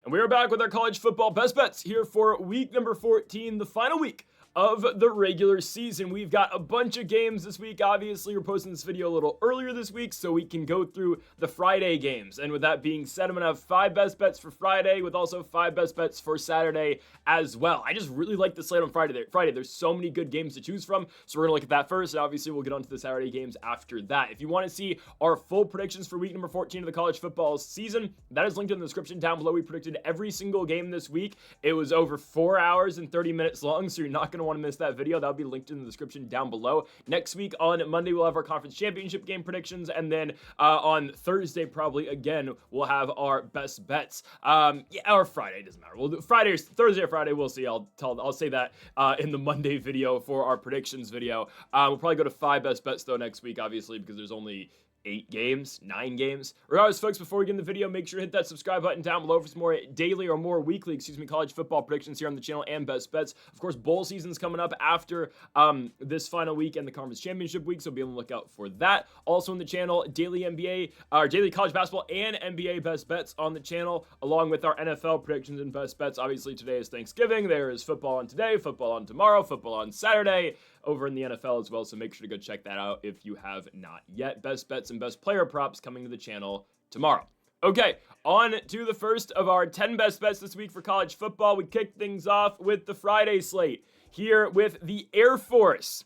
And we are back with our college football best bets here for week number 14, the final week of the regular season. We've got a bunch of games this week. Obviously, we're posting this video a little earlier this week so we can go through the Friday games. And with that being said, I'm going to have 5 best bets for Friday with also 5 best bets for Saturday as well. I just really like the slate on Friday. There's so many good games to choose from, so we're going to look at that first, and obviously we'll get on to the Saturday games after that. If you want to see our full predictions for week number 14 of the college football season, that is linked in the description down below. We predicted every single game this week. It was over 4 hours and 30 minutes long, so you're not going to want to miss that video. That'll be linked in the description down below. Next week on Monday, we'll have our conference championship game predictions, and then on Thursday, probably again, we'll have our best bets. Or Friday, doesn't matter. We'll do Thursday or Friday. We'll see. I'll say that in the Monday video for our predictions video. We'll probably go to 5 best bets though next week, obviously, because there's only 9 games. Regardless, folks, before we get in the video, make sure to hit that subscribe button down below for some more daily or more weekly, college football predictions here on the channel and best bets. Of course, bowl season's coming up after this final week and the conference championship week, so be on the lookout for that. Also on the channel, daily NBA, or daily college basketball and NBA best bets on the channel, along with our NFL predictions and best bets. Obviously, today is Thanksgiving. There is football on today, football on tomorrow, football on Saturday over in the NFL as well, so make sure to go check that out if you have not yet. Best bets and best player props coming to the channel tomorrow. Okay, on to the first of our 10 best bets this week for college football. We kick things off with the Friday slate here with the Air Force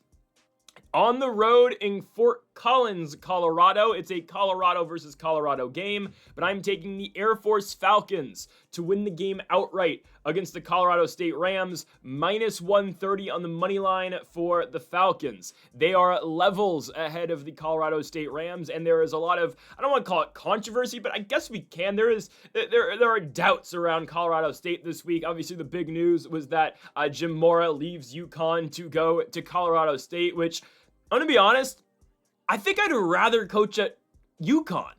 on the road in Fort Collins, Colorado. It's a Colorado versus Colorado game, but I'm taking the Air Force Falcons to win the game outright against the Colorado State Rams, minus 130 on the money line for the Falcons. They are levels ahead of the Colorado State Rams, and there is a lot of, I don't want to call it controversy, but I guess we can. There are doubts around Colorado State this week. Obviously, the big news was that Jim Mora leaves UConn to go to Colorado State, which, I'm going to be honest, I think I'd rather coach at UConn.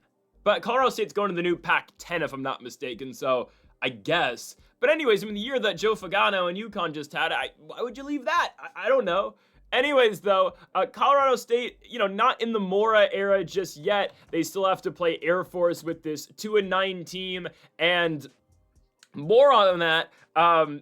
But Colorado State's going to the new Pac-10, if I'm not mistaken, so I guess. But anyways, I mean, the year that Joe Fagano and UConn just had, why would you leave that? I don't know. Anyways, though, Colorado State, not in the Mora era just yet. They still have to play Air Force with this 2-9 team, and more on that,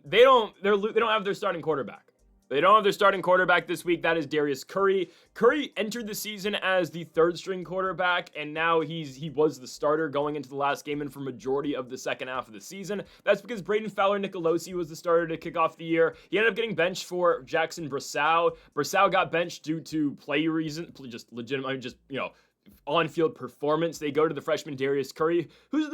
they don't have their starting quarterback. They don't have their starting quarterback this week. That is Darius Curry. Curry entered the season as the third-string quarterback, and now he was the starter going into the last game and for majority of the second half of the season. That's because Braden Fowler-Nicolosi was the starter to kick off the year. He ended up getting benched for Jackson Brasau. Brasau got benched due to play reasons, just legitimate, on-field performance. They go to the freshman Darius Curry, who's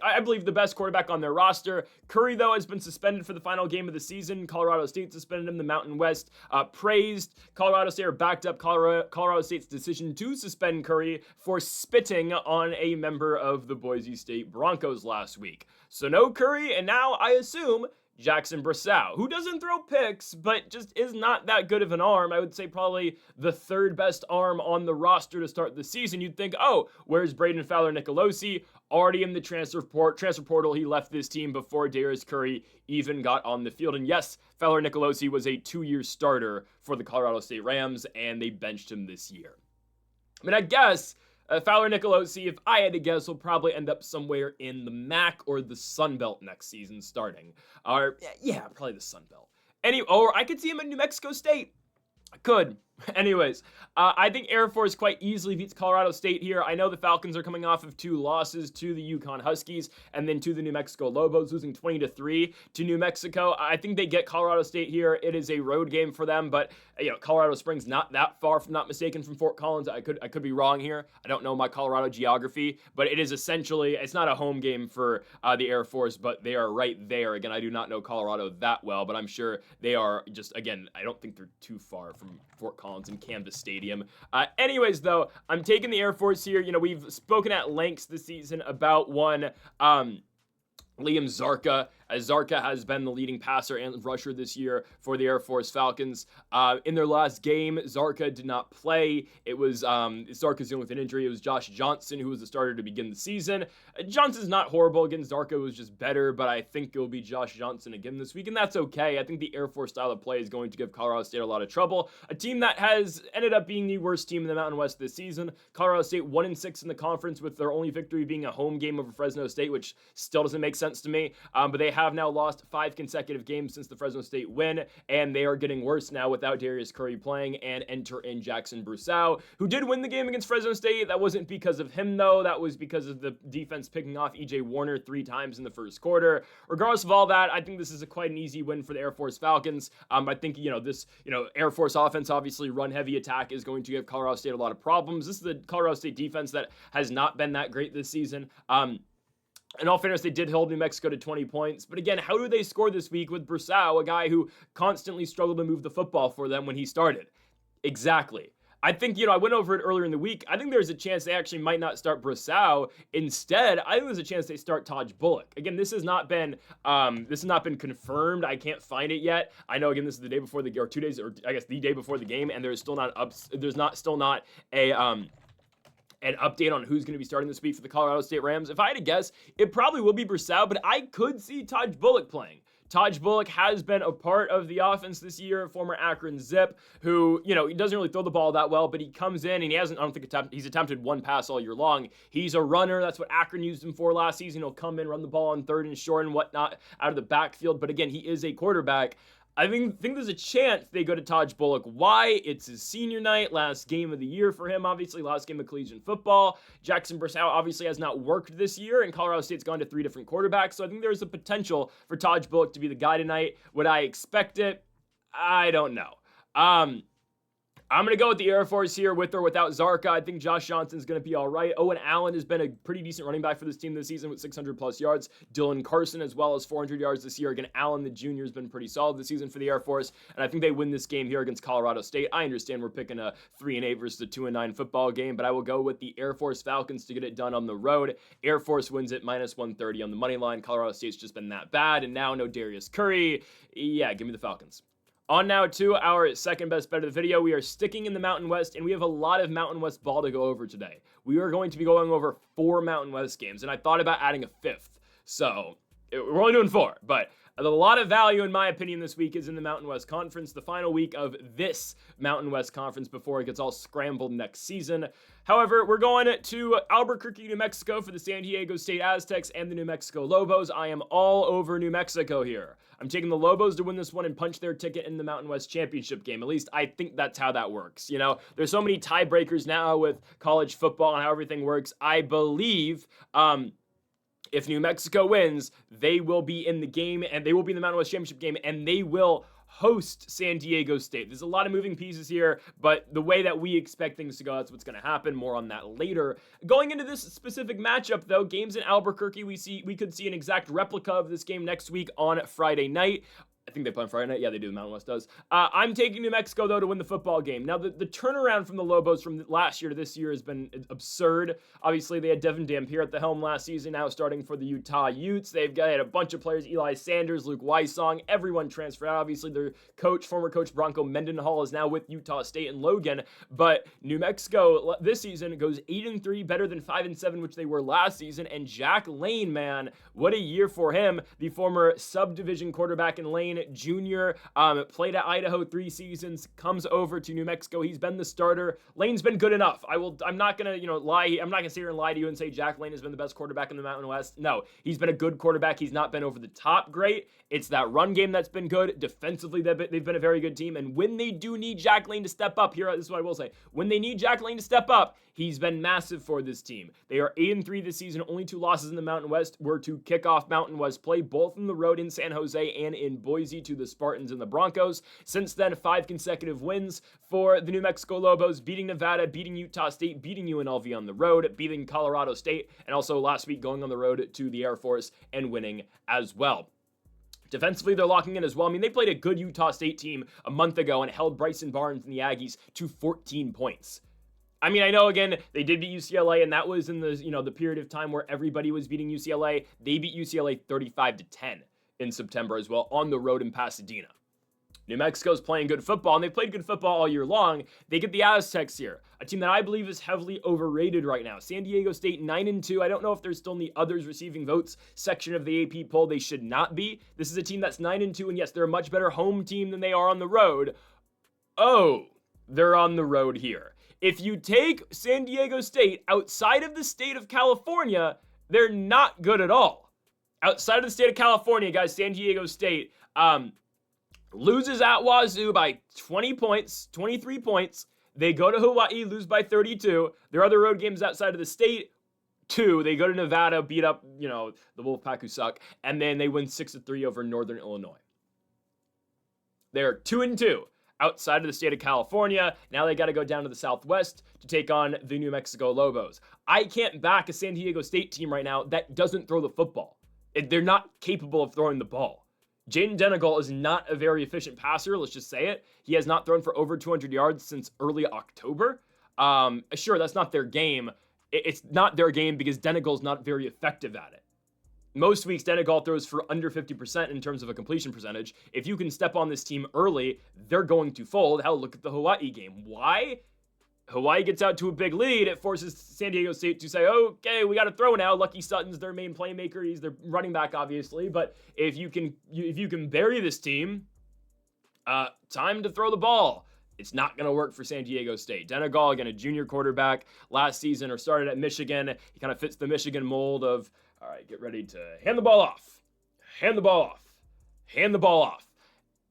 I believe the best quarterback on their roster. Curry, though, has been suspended for the final game of the season. Colorado State suspended him. The Mountain West praised Colorado State, or backed up Colorado State's decision to suspend Curry for spitting on a member of the Boise State Broncos last week. So no Curry, and now I assume Jackson Brasau, who doesn't throw picks, but just is not that good of an arm. I would say probably the third best arm on the roster to start the season. You'd think, oh, where's Braden Fowler-Nicolosi? Already in the transfer portal. He left this team before Darius Curry even got on the field. And yes, Fowler-Nicolosi was a 2-year starter for the Colorado State Rams, and they benched him this year. I mean, I guess Fowler-Nicolosi, if I had to guess, will probably end up somewhere in the MAC or the Sun Belt next season starting. Or, yeah, probably the Sun Belt. Or I could see him at New Mexico State. I could. Anyways, I think Air Force quite easily beats Colorado State here. I know the Falcons are coming off of 2 losses to the UConn Huskies and then to the New Mexico Lobos, losing 20-3 to New Mexico. I think they get Colorado State here. It is a road game for them, but Colorado Springs not that far, if I'm not mistaken, from Fort Collins. I could be wrong here. I don't know my Colorado geography, but it is essentially, it's not a home game for the Air Force, but they are right there. Again, I do not know Colorado that well, but I'm sure they are just, again, I don't think they're too far from Fort Collins and Canvas Stadium. Anyways, though, I'm taking the Air Force here. We've spoken at lengths this season about one Liam Zarka as Zarka has been the leading passer and rusher this year for the Air Force Falcons. In their last game, Zarka did not play. It was Zarka's dealing with an injury. It was Josh Johnson who was the starter to begin the season. Johnson's not horrible against Zarka. It was just better, but I think it will be Josh Johnson again this week, and that's okay. I think the Air Force style of play is going to give Colorado State a lot of trouble. A team that has ended up being the worst team in the Mountain West this season. Colorado State 1-6 in the conference, with their only victory being a home game over Fresno State, which still doesn't make sense to me. But they have now lost 5 consecutive games since the Fresno State win, and they are getting worse now without Darius Curry playing, and enter in Jackson Broussard, who did win the game against Fresno State. That wasn't because of him, though. That was because of the defense picking off E.J. Warner 3 times in the first quarter. Regardless of all that, I think this is quite an easy win for the Air Force Falcons. I think, this Air Force offense, obviously run-heavy attack, is going to give Colorado State a lot of problems. This is the Colorado State defense that has not been that great this season. In all fairness, they did hold New Mexico to 20 points. But again, how do they score this week with Broussard, a guy who constantly struggled to move the football for them when he started? Exactly. I think, I went over it earlier in the week. I think there's a chance they actually might not start Broussard. Instead, I think there's a chance they start Taj Bullock. Again, this has not been confirmed. I can't find it yet. I know, again, this is the day before the, or 2 days, or I guess the day before the game, and there's still not an update on who's going to be starting this week for the Colorado State Rams. If I had to guess, it probably will be Broussard, but I could see Taj Bullock playing. Taj Bullock has been a part of the offense this year, former Akron Zip, who, he doesn't really throw the ball that well, but he comes in and he's attempted 1 pass all year long. He's a runner. That's what Akron used him for last season. He'll come in, run the ball on 3rd and short and whatnot out of the backfield. But again, he is a quarterback. I think there's a chance they go to Taj Bullock. Why? It's his senior night, last game of the year for him, obviously, last game of collegiate football. Jackson Broussard obviously has not worked this year, and Colorado State's gone to 3 different quarterbacks, so I think there's a potential for Taj Bullock to be the guy tonight. Would I expect it? I don't know. I'm going to go with the Air Force here, with or without Zarka. I think Josh Johnson's going to be all right. Owen Allen has been a pretty decent running back for this team this season with 600-plus yards. Dylan Carson as well as 400 yards this year. Again, Allen, the junior, has been pretty solid this season for the Air Force, and I think they win this game here against Colorado State. I understand we're picking a 3-8 versus a 2-9 football game, but I will go with the Air Force Falcons to get it done on the road. Air Force wins it -130 on the money line. Colorado State's just been that bad, and now no Darius Curry. Yeah, give me the Falcons. On now to our second best bet of the video. We are sticking in the Mountain West, and we have a lot of Mountain West ball to go over today. We are going to be going over 4 Mountain West games, and I thought about adding a 5th. So, we're only doing 4, but a lot of value, in my opinion, this week is in the Mountain West Conference, the final week of this Mountain West Conference before it gets all scrambled next season. However, we're going to Albuquerque, New Mexico for the San Diego State Aztecs and the New Mexico Lobos. I am all over New Mexico here. I'm taking the Lobos to win this one and punch their ticket in the Mountain West Championship game. At least I think that's how that works. There's so many tiebreakers now with college football and how everything works. I believe, if New Mexico wins, they will be in the game, and they will be in the Mountain West Championship game, and they will host San Diego State. There's a lot of moving pieces here, but the way that we expect things to go, that's what's going to happen. More on that later. Going into this specific matchup, though, games in Albuquerque, we could see an exact replica of this game next week on Friday night. I think they play on Friday night. Yeah, they do. The Mountain West does. I'm taking New Mexico, though, to win the football game. Now, the turnaround from the Lobos from last year to this year has been absurd. Obviously, they had Devin Dampier at the helm last season, now starting for the Utah Utes. They've got a bunch of players, Eli Sanders, Luke Wysong, everyone transferred out. Obviously, their former coach Bronco Mendenhall is now with Utah State and Logan. But New Mexico this season goes 8-3, better than 5-7, which they were last season. And Jack Lane, man, what a year for him. The former subdivision quarterback in Lane Jr., played at Idaho 3 seasons, comes over to New Mexico. He's been the starter. Lane's been good enough. I'm not gonna, lie. I'm not gonna sit here and lie to you and say Jack Lane has been the best quarterback in the Mountain West. No, he's been a good quarterback. He's not been over the top great. It's that run game that's been good. Defensively, they've been a very good team. And when they do need Jack Lane to step up, this is what I will say. When they need Jack Lane to step up, he's been massive for this team. They are 8-3 this season. Only 2 losses in the Mountain West were to kick off Mountain West play, both on the road in San Jose and in Boise to the Spartans and the Broncos. Since then, 5 consecutive wins for the New Mexico Lobos, beating Nevada, beating Utah State, beating UNLV on the road, beating Colorado State, and also last week going on the road to the Air Force and winning as well. Defensively, they're locking in as well. I mean, they played a good Utah State team a month ago and held Bryson Barnes and the Aggies to 14 points. I mean, I know, again, they did beat UCLA, and that was in the, the period of time where everybody was beating UCLA. They beat UCLA 35-10. in September as well on the road in Pasadena. New Mexico's playing good football, and they've played good football all year long. They get the Aztecs here, a team that I believe is heavily overrated right now. San Diego State 9-2. I don't know if they're still in the others receiving votes section of the AP poll. They should not be. This is a team that's 9-2, and yes, they're a much better home team than they are on the road. Oh, they're on the road here. If you take San Diego State outside of the state of California, they're not good at all. Outside of the state of California, guys, San Diego State loses at Wazoo by 20 points, 23 points. They go to Hawaii, lose by 32. Their other road games outside of the state, 2. They go to Nevada, beat up, the Wolfpack who suck, and then they win 6-3 over Northern Illinois. They're 2-2 outside of the state of California. Now they got to go down to the Southwest to take on the New Mexico Lobos. I can't back a San Diego State team right now that doesn't throw the football. They're not capable of throwing the ball. Jaden Denegal is not a very efficient passer, let's just say it. He has not thrown for over 200 yards since early October. Sure, that's not their game. It's not their game because Denegal's not very effective at it. Most weeks, Denegal throws for under 50% in terms of a completion percentage. If you can step on this team early, they're going to fold. Hell, look at the Hawaii game. Why? Hawaii gets out to a big lead. It forces San Diego State to say, okay, we got to throw now. Lucky Sutton's their main playmaker. He's their running back, obviously. But if you can bury this team, time to throw the ball. It's not going to work for San Diego State. Denegal, again, a junior quarterback last season or started at Michigan. He kind of fits the Michigan mold of, all right, get ready to hand the ball off. Hand the ball off. Hand the ball off.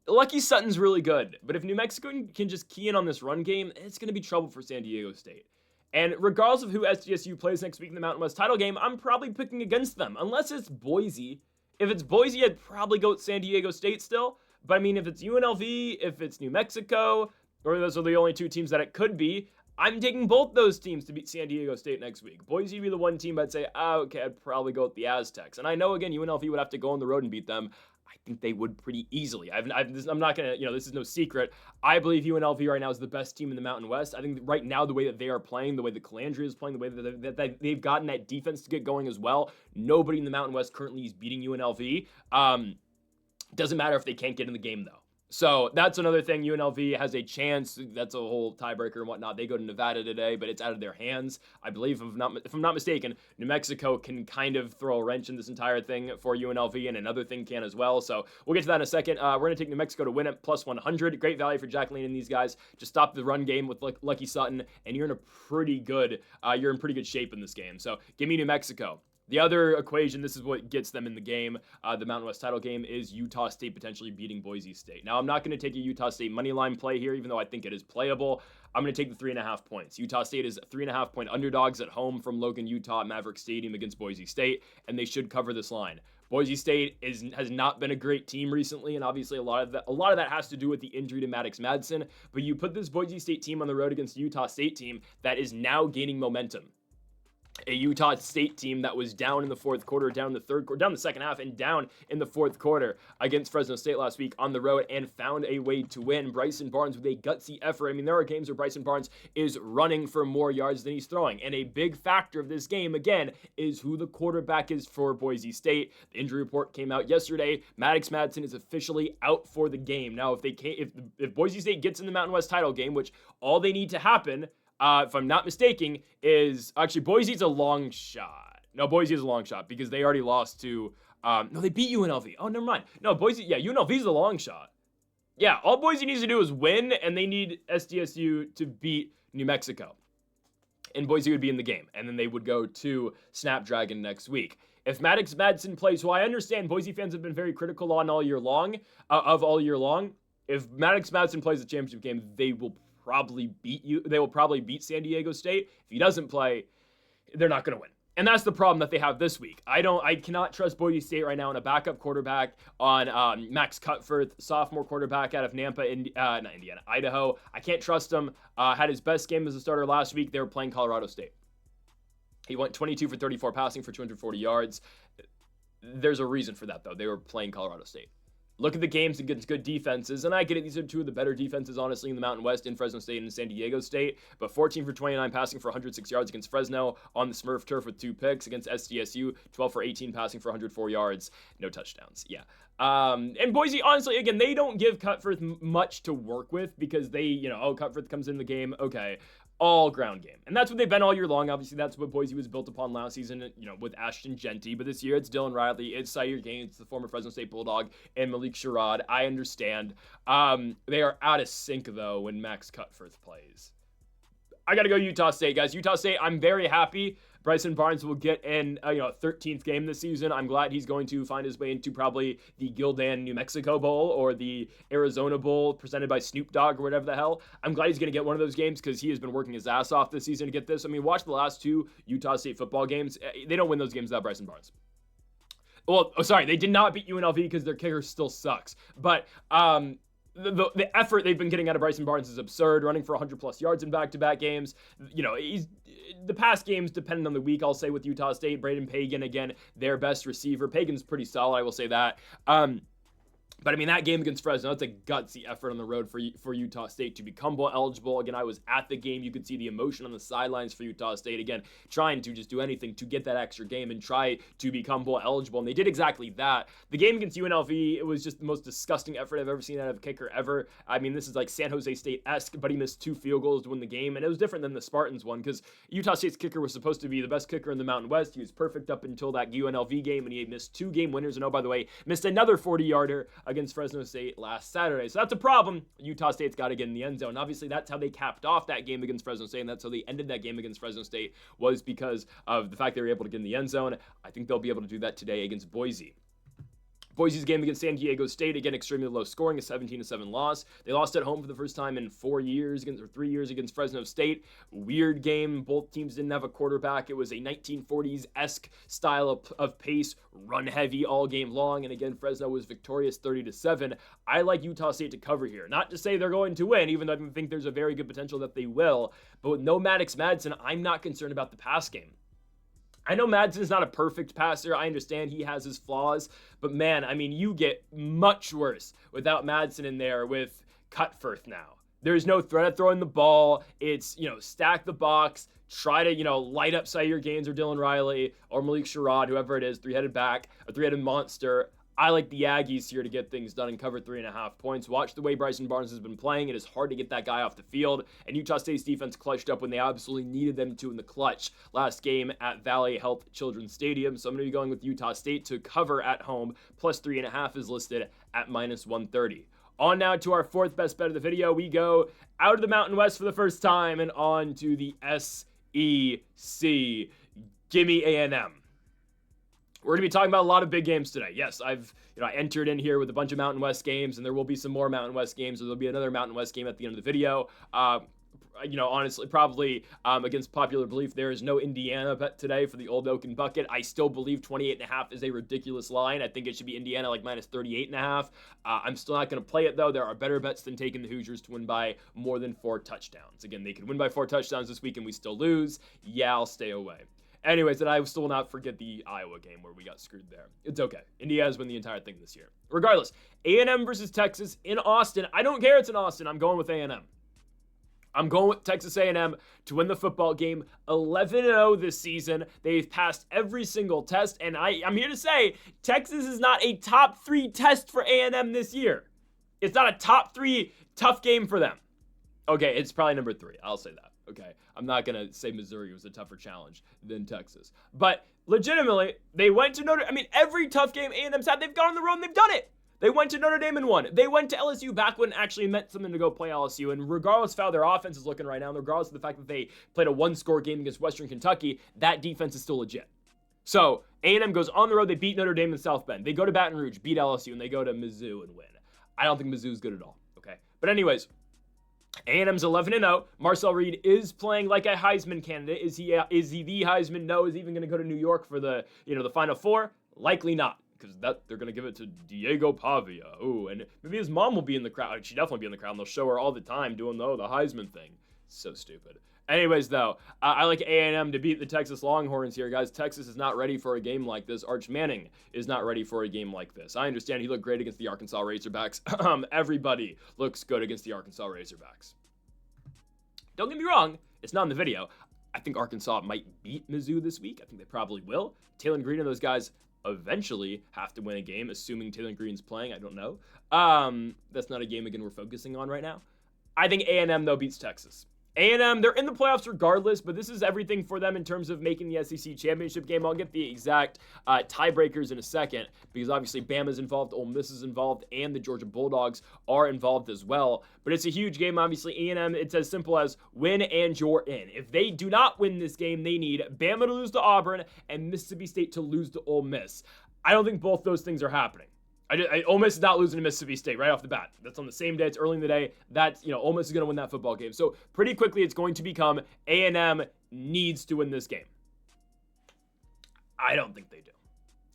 Lucky Sutton's really good, but if New Mexico can just key in on this run game, it's going to be trouble for San Diego State. And regardless of who SDSU plays next week in the Mountain West title game, I'm probably picking against them, unless it's Boise. If it's Boise, I'd probably go with San Diego State still. But I mean, if it's UNLV, if it's New Mexico, or those are the only two teams that it could be, I'm taking both those teams to beat San Diego State next week. Boise would be the one team I'd say, okay, I'd probably go with the Aztecs. And I know, again, UNLV would have to go on the road and beat them. I think they would pretty easily. I'm not going to, this is no secret. I believe UNLV right now is the best team in the Mountain West. I think right now the way that they are playing, the way the Calandria is playing, the way that they've gotten that defense to get going as well, nobody in the Mountain West currently is beating UNLV. Doesn't matter if they can't get in the game, though. So that's another thing. UNLV has a chance. That's a whole tiebreaker and whatnot. They go to Nevada today, but it's out of their hands. I believe, if I'm not mistaken, New Mexico can kind of throw a wrench in this entire thing for UNLV, and another thing can as well. So we'll get to that in a second. We're going to take New Mexico to win at plus 100. Great value for Jacqueline and these guys. Just stop the run game with Lucky Sutton, and you're in pretty good shape in this game. So give me New Mexico. The other equation, this is what gets them in the game, the Mountain West title game, is Utah State potentially beating Boise State. Now, I'm not going to take a Utah State money line play here, even though I think it is playable. I'm going to take the 3.5 points. Utah State is 3.5 point underdogs at home from Logan, Utah at Maverick Stadium against Boise State, and they should cover this line. Boise State has not been a great team recently, and obviously a lot of that has to do with the injury to Maddox Madsen. But you put this Boise State team on the road against the Utah State team that is now gaining momentum. A Utah State team that was down in the fourth quarter, down in the third quarter, down the second half, and down in the fourth quarter against Fresno State last week on the road and found a way to win. Bryson Barnes with a gutsy effort. I mean, there are games where Bryson Barnes is running for more yards than he's throwing. And a big factor of this game, again, is who the quarterback is for Boise State. The injury report came out yesterday. Maddox Madsen is officially out for the game. Now, if Boise State gets in the Mountain West title game, which all they need to happen, if I'm not mistaken, is actually Boise's a long shot. No, Boise is a long shot because they already lost to, no, they beat UNLV. Oh, never mind. No, Boise, yeah, UNLV's a long shot. Yeah, all Boise needs to do is win, and they need SDSU to beat New Mexico. And Boise would be in the game, and then they would go to Snapdragon next week. If Maddox Madsen plays, who I understand Boise fans have been very critical on all year long, if Maddox Madsen plays the championship game, they will probably beat San Diego State. If he doesn't play, they're not going to win. And that's the problem that they have this week. I cannot trust Boise State right now on a backup quarterback, on Max Cutforth, sophomore quarterback out of Idaho. I can't trust him. Had his best game as a starter last week. They were playing Colorado State. He went 22 for 34 passing for 240 yards. There's a reason for that, though. They were playing Colorado State. look at the games against good defenses, and I get it, these are two of the better defenses, honestly, in the Mountain West, in Fresno State and San Diego State, but 14 for 29 passing for 106 yards against Fresno on the Smurf turf with 2 picks. Against SDSU, 12 for 18 passing for 104 yards, no touchdowns. Yeah. And Boise, honestly, again, they don't give Cutforth much to work with because they, Cutforth comes in the game, okay, all ground game. And that's what they've been all year long. Obviously, that's what Boise was built upon last season, with Ashton Genty. But this year, it's Dylan Riley, it's Zaire Gaines, the former Fresno State Bulldog, and Malik Sherrod. I understand. They are out of sync, though, when Max Cutforth plays. I got to go Utah State, guys. Utah State, I'm very happy Bryson Barnes will get in a 13th game this season. I'm glad he's going to find his way into probably the Gildan, New Mexico Bowl or the Arizona Bowl presented by Snoop Dogg or whatever the hell. I'm glad he's going to get one of those games because he has been working his ass off this season to get this. I mean, watch the last 2 Utah State football games. They don't win those games without Bryson Barnes. Well, they did not beat UNLV because their kicker still sucks. But the effort they've been getting out of Bryson Barnes is absurd, running for 100-plus yards in back-to-back games. He's the past games, depending on the week, I'll say with Utah State, Braden Pagan, again, their best receiver. Pagan's pretty solid, I will say that. But, I mean, that game against Fresno, that's a gutsy effort on the road for Utah State to become bowl eligible. Again, I was at the game. You could see the emotion on the sidelines for Utah State. Again, trying to just do anything to get that extra game and try to become bowl eligible. And they did exactly that. The game against UNLV, it was just the most disgusting effort I've ever seen out of a kicker ever. I mean, this is like San Jose State-esque, but he missed 2 field goals to win the game. And it was different than the Spartans one because Utah State's kicker was supposed to be the best kicker in the Mountain West. He was perfect up until that UNLV game, and he missed 2 game winners. And oh, by the way, missed another 40-yarder against Fresno State last Saturday. So that's a problem. Utah State's got to get in the end zone. Obviously, that's how they capped off that game against Fresno State, and that's how they ended that game against Fresno State, was because of the fact they were able to get in the end zone. I think they'll be able to do that today against Boise. Boise's game against San Diego State, again, extremely low scoring, a 17-7 loss. They lost at home for the first time in 3 years against Fresno State. Weird game. Both teams didn't have a quarterback. It was a 1940s-esque style of pace, run heavy all game long. And again, Fresno was victorious 30-7. I like Utah State to cover here. Not to say they're going to win, even though I think there's a very good potential that they will. But with no Maddox Madsen, I'm not concerned about the pass game. I know Madsen is not a perfect passer. I understand he has his flaws. But man, I mean, you get much worse without Madsen in there with Cutforth now. There's no threat of throwing the ball. It's, stack the box, try to, light up Zaire Gaines or Dylan Riley or Malik Sherrod, whoever it is, three-headed back, a three-headed monster. I like the Aggies here to get things done and cover 3.5 points. Watch the way Bryson Barnes has been playing. It is hard to get that guy off the field. And Utah State's defense clutched up when they absolutely needed them to in the clutch last game at Valley Health Children's Stadium. So I'm going to be going with Utah State to cover at home. Plus 3.5 is listed at minus 130. On now to our 4th best bet of the video. We go out of the Mountain West for the first time and on to the SEC. Gimme A&M. We're going to be talking about a lot of big games today. Yes, I entered in here with a bunch of Mountain West games, and there will be some more Mountain West games, or there'll be another Mountain West game at the end of the video. Honestly, probably against popular belief, there is no Indiana bet today for the Old Oaken Bucket. I still believe 28.5 is a ridiculous line. I think it should be Indiana like minus 38.5. I'm still not going to play it, though. There are better bets than taking the Hoosiers to win by more than 4 touchdowns. Again, they could win by 4 touchdowns this week and we still lose. Yeah, I'll stay away. Anyways, and I still will not forget the Iowa game where we got screwed there. It's okay. Indiana's won the entire thing this year. Regardless, A&M versus Texas in Austin. I don't care it's in Austin. I'm going with A&M. I'm going with Texas A&M to win the football game. 11-0 this season. They've passed every single test, and I'm here to say Texas is not a top 3 test for A&M this year. It's not a top 3 tough game for them. Okay, it's probably number 3. I'll say that. Okay, I'm not going to say Missouri was a tougher challenge than Texas. But legitimately, they went to every tough game A&M's had, they've gone on the road and they've done it. They went to Notre Dame and won. They went to LSU back when it actually meant something to go play LSU. And regardless of how their offense is looking right now, and regardless of the fact that they played a 1-score game against Western Kentucky, that defense is still legit. So A&M goes on the road. They beat Notre Dame in South Bend. They go to Baton Rouge, beat LSU, and they go to Mizzou and win. I don't think Mizzou's good at all. Okay, but anyways, A&M's 11-0. Marcel Reed is playing like a Heisman candidate. Is he the Heisman? No. Is he even going to go to New York for the the Final Four? Likely not, because they're going to give it to Diego Pavia. Ooh, and maybe his mom will be in the crowd. She'd definitely be in the crowd, and they'll show her all the time doing the Heisman thing. So stupid. Anyways, though, I like A&M to beat the Texas Longhorns here, guys. Texas is not ready for a game like this. Arch Manning is not ready for a game like this. I understand he looked great against the Arkansas Razorbacks. Everybody looks good against the Arkansas Razorbacks. Don't get me wrong, it's not in the video. I think Arkansas might beat Mizzou this week. I think they probably will. Taylor Green and those guys eventually have to win a game, assuming Taylor Green's playing. I don't know. That's not a game, again, we're focusing on right now. I think A&M, though, beats Texas. A&M, they're in the playoffs regardless, but this is everything for them in terms of making the SEC championship game. I'll get the exact tiebreakers in a second, because obviously Bama's involved, Ole Miss is involved, and the Georgia Bulldogs are involved as well. But it's a huge game, obviously. A&M, it's as simple as win and you're in. If they do not win this game, they need Bama to lose to Auburn and Mississippi State to lose to Ole Miss. I don't think both those things are happening. Ole Miss is not losing to Mississippi State right off the bat. That's on the same day. It's early in the day. Ole Miss is going to win that football game. So pretty quickly, it's going to become A&M needs to win this game. I don't think they do.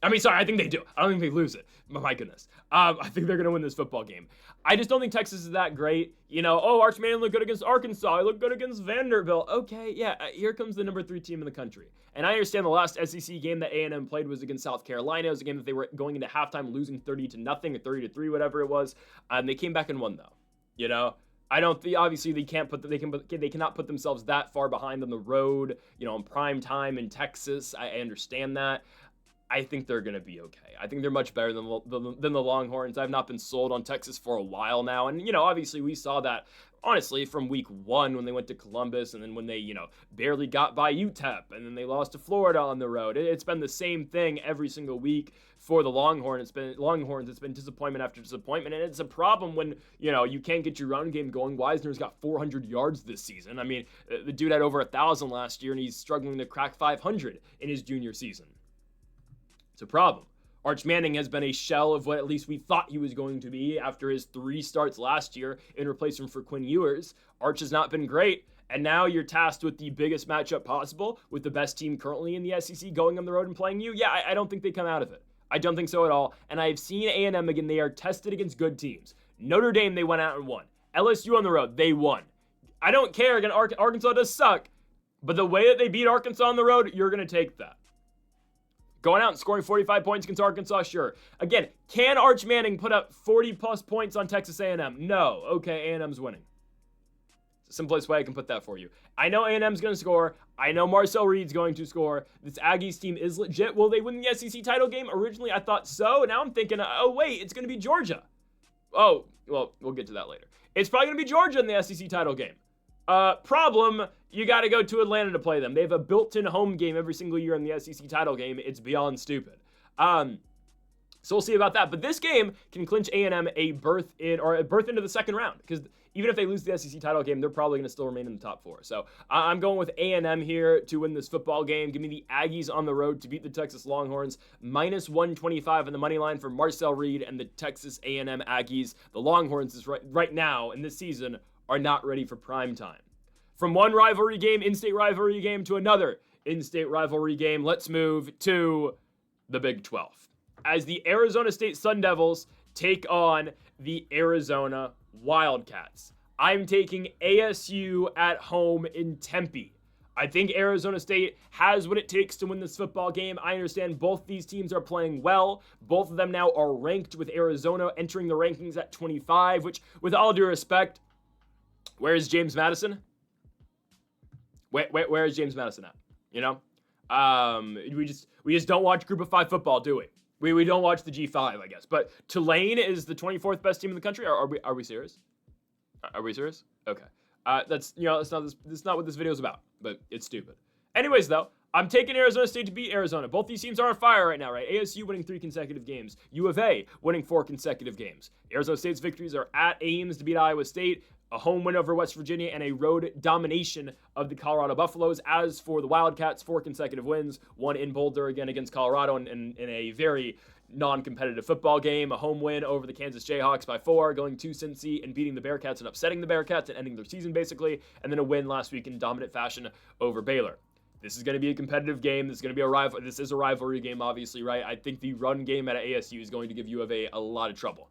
I think they do. I don't think they lose it. My goodness. I think they're going to win this football game. I just don't think Texas is that great. Arch Manning looked good against Arkansas. He looked good against Vanderbilt. Okay, yeah, here comes the number 3 team in the country. And I understand the last SEC game that A&M played was against South Carolina. It was a game that they were going into halftime losing 30-0 or 30-3, whatever it was. They came back and won, though. I don't think, obviously they cannot put themselves that far behind on the road, in prime time in Texas. I understand that. I think they're going to be okay. I think they're much better than the Longhorns. I've not been sold on Texas for a while now. And, obviously we saw that, honestly, from week 1 when they went to Columbus and then when they, barely got by UTEP and then they lost to Florida on the road. It's been the same thing every single week for the Longhorns. It's been disappointment after disappointment. And it's a problem when, you can't get your run game going. Wisner's got 400 yards this season. The dude had over 1,000 last year and he's struggling to crack 500 in his junior season. It's a problem. Arch Manning has been a shell of what at least we thought he was going to be after his 3 starts last year in replacement for Quinn Ewers. Arch has not been great, and now you're tasked with the biggest matchup possible with the best team currently in the SEC going on the road and playing you. Yeah, I don't think they come out of it. I don't think so at all, and I've seen A&M again. They are tested against good teams. Notre Dame, they went out and won. LSU on the road, they won. I don't care. Again, Arkansas does suck, but the way that they beat Arkansas on the road, you're going to take that. Going out and scoring 45 points against Arkansas, sure. Again, can Arch Manning put up 40-plus points on Texas A&M? No. Okay, A&M's winning. It's the simplest way I can put that for you. I know A&M's going to score. I know Marcel Reed's going to score. This Aggies team is legit. Will they win the SEC title game? Originally, I thought so. Now I'm thinking, oh, wait, it's going to be Georgia. Oh, well, we'll get to that later. It's probably going to be Georgia in the SEC title game. Problem, you got to go to Atlanta to play them. They have a built-in home game every single year in the SEC title game. It's beyond stupid. So we'll see about that. But this game can clinch A&M a berth into the second round, because even if they lose the SEC title game, they're probably going to still remain in the top 4. So I'm going with A&M here to win this football game. Give me the Aggies on the road to beat the Texas Longhorns. Minus 125 on the money line for Marcel Reed and the Texas A&M Aggies. The Longhorns is right now in this season are not ready for prime time. From one rivalry game, in-state rivalry game, to another in-state rivalry game, let's move to the Big 12. As the Arizona State Sun Devils take on the Arizona Wildcats. I'm taking ASU at home in Tempe. I think Arizona State has what it takes to win this football game. I understand both these teams are playing well. Both of them now are ranked, with Arizona entering the rankings at 25, which, with all due respect, where is James Madison? Where is James Madison at? We just don't watch Group of 5 football, do we? We don't watch the G5, I guess. But Tulane is the 24th best team in the country. Are we serious? Are we serious? Okay. That's not what this video is about, but it's stupid. Anyways, though, I'm taking Arizona State to beat Arizona. Both these teams are on fire right now, right? ASU winning 3 consecutive games. U of A winning 4 consecutive games. Arizona State's victories are at Ames to beat Iowa State, a home win over West Virginia, and a road domination of the Colorado Buffaloes. As for the Wildcats, 4 consecutive wins, 1 in Boulder again against Colorado in a very non-competitive football game, a home win over the Kansas Jayhawks by 4, going to Cincy and beating the Bearcats and upsetting the Bearcats and ending their season basically, and then a win last week in dominant fashion over Baylor. This is going to be a competitive game. This is a rivalry game, obviously, right? I think the run game at ASU is going to give U of A a lot of trouble.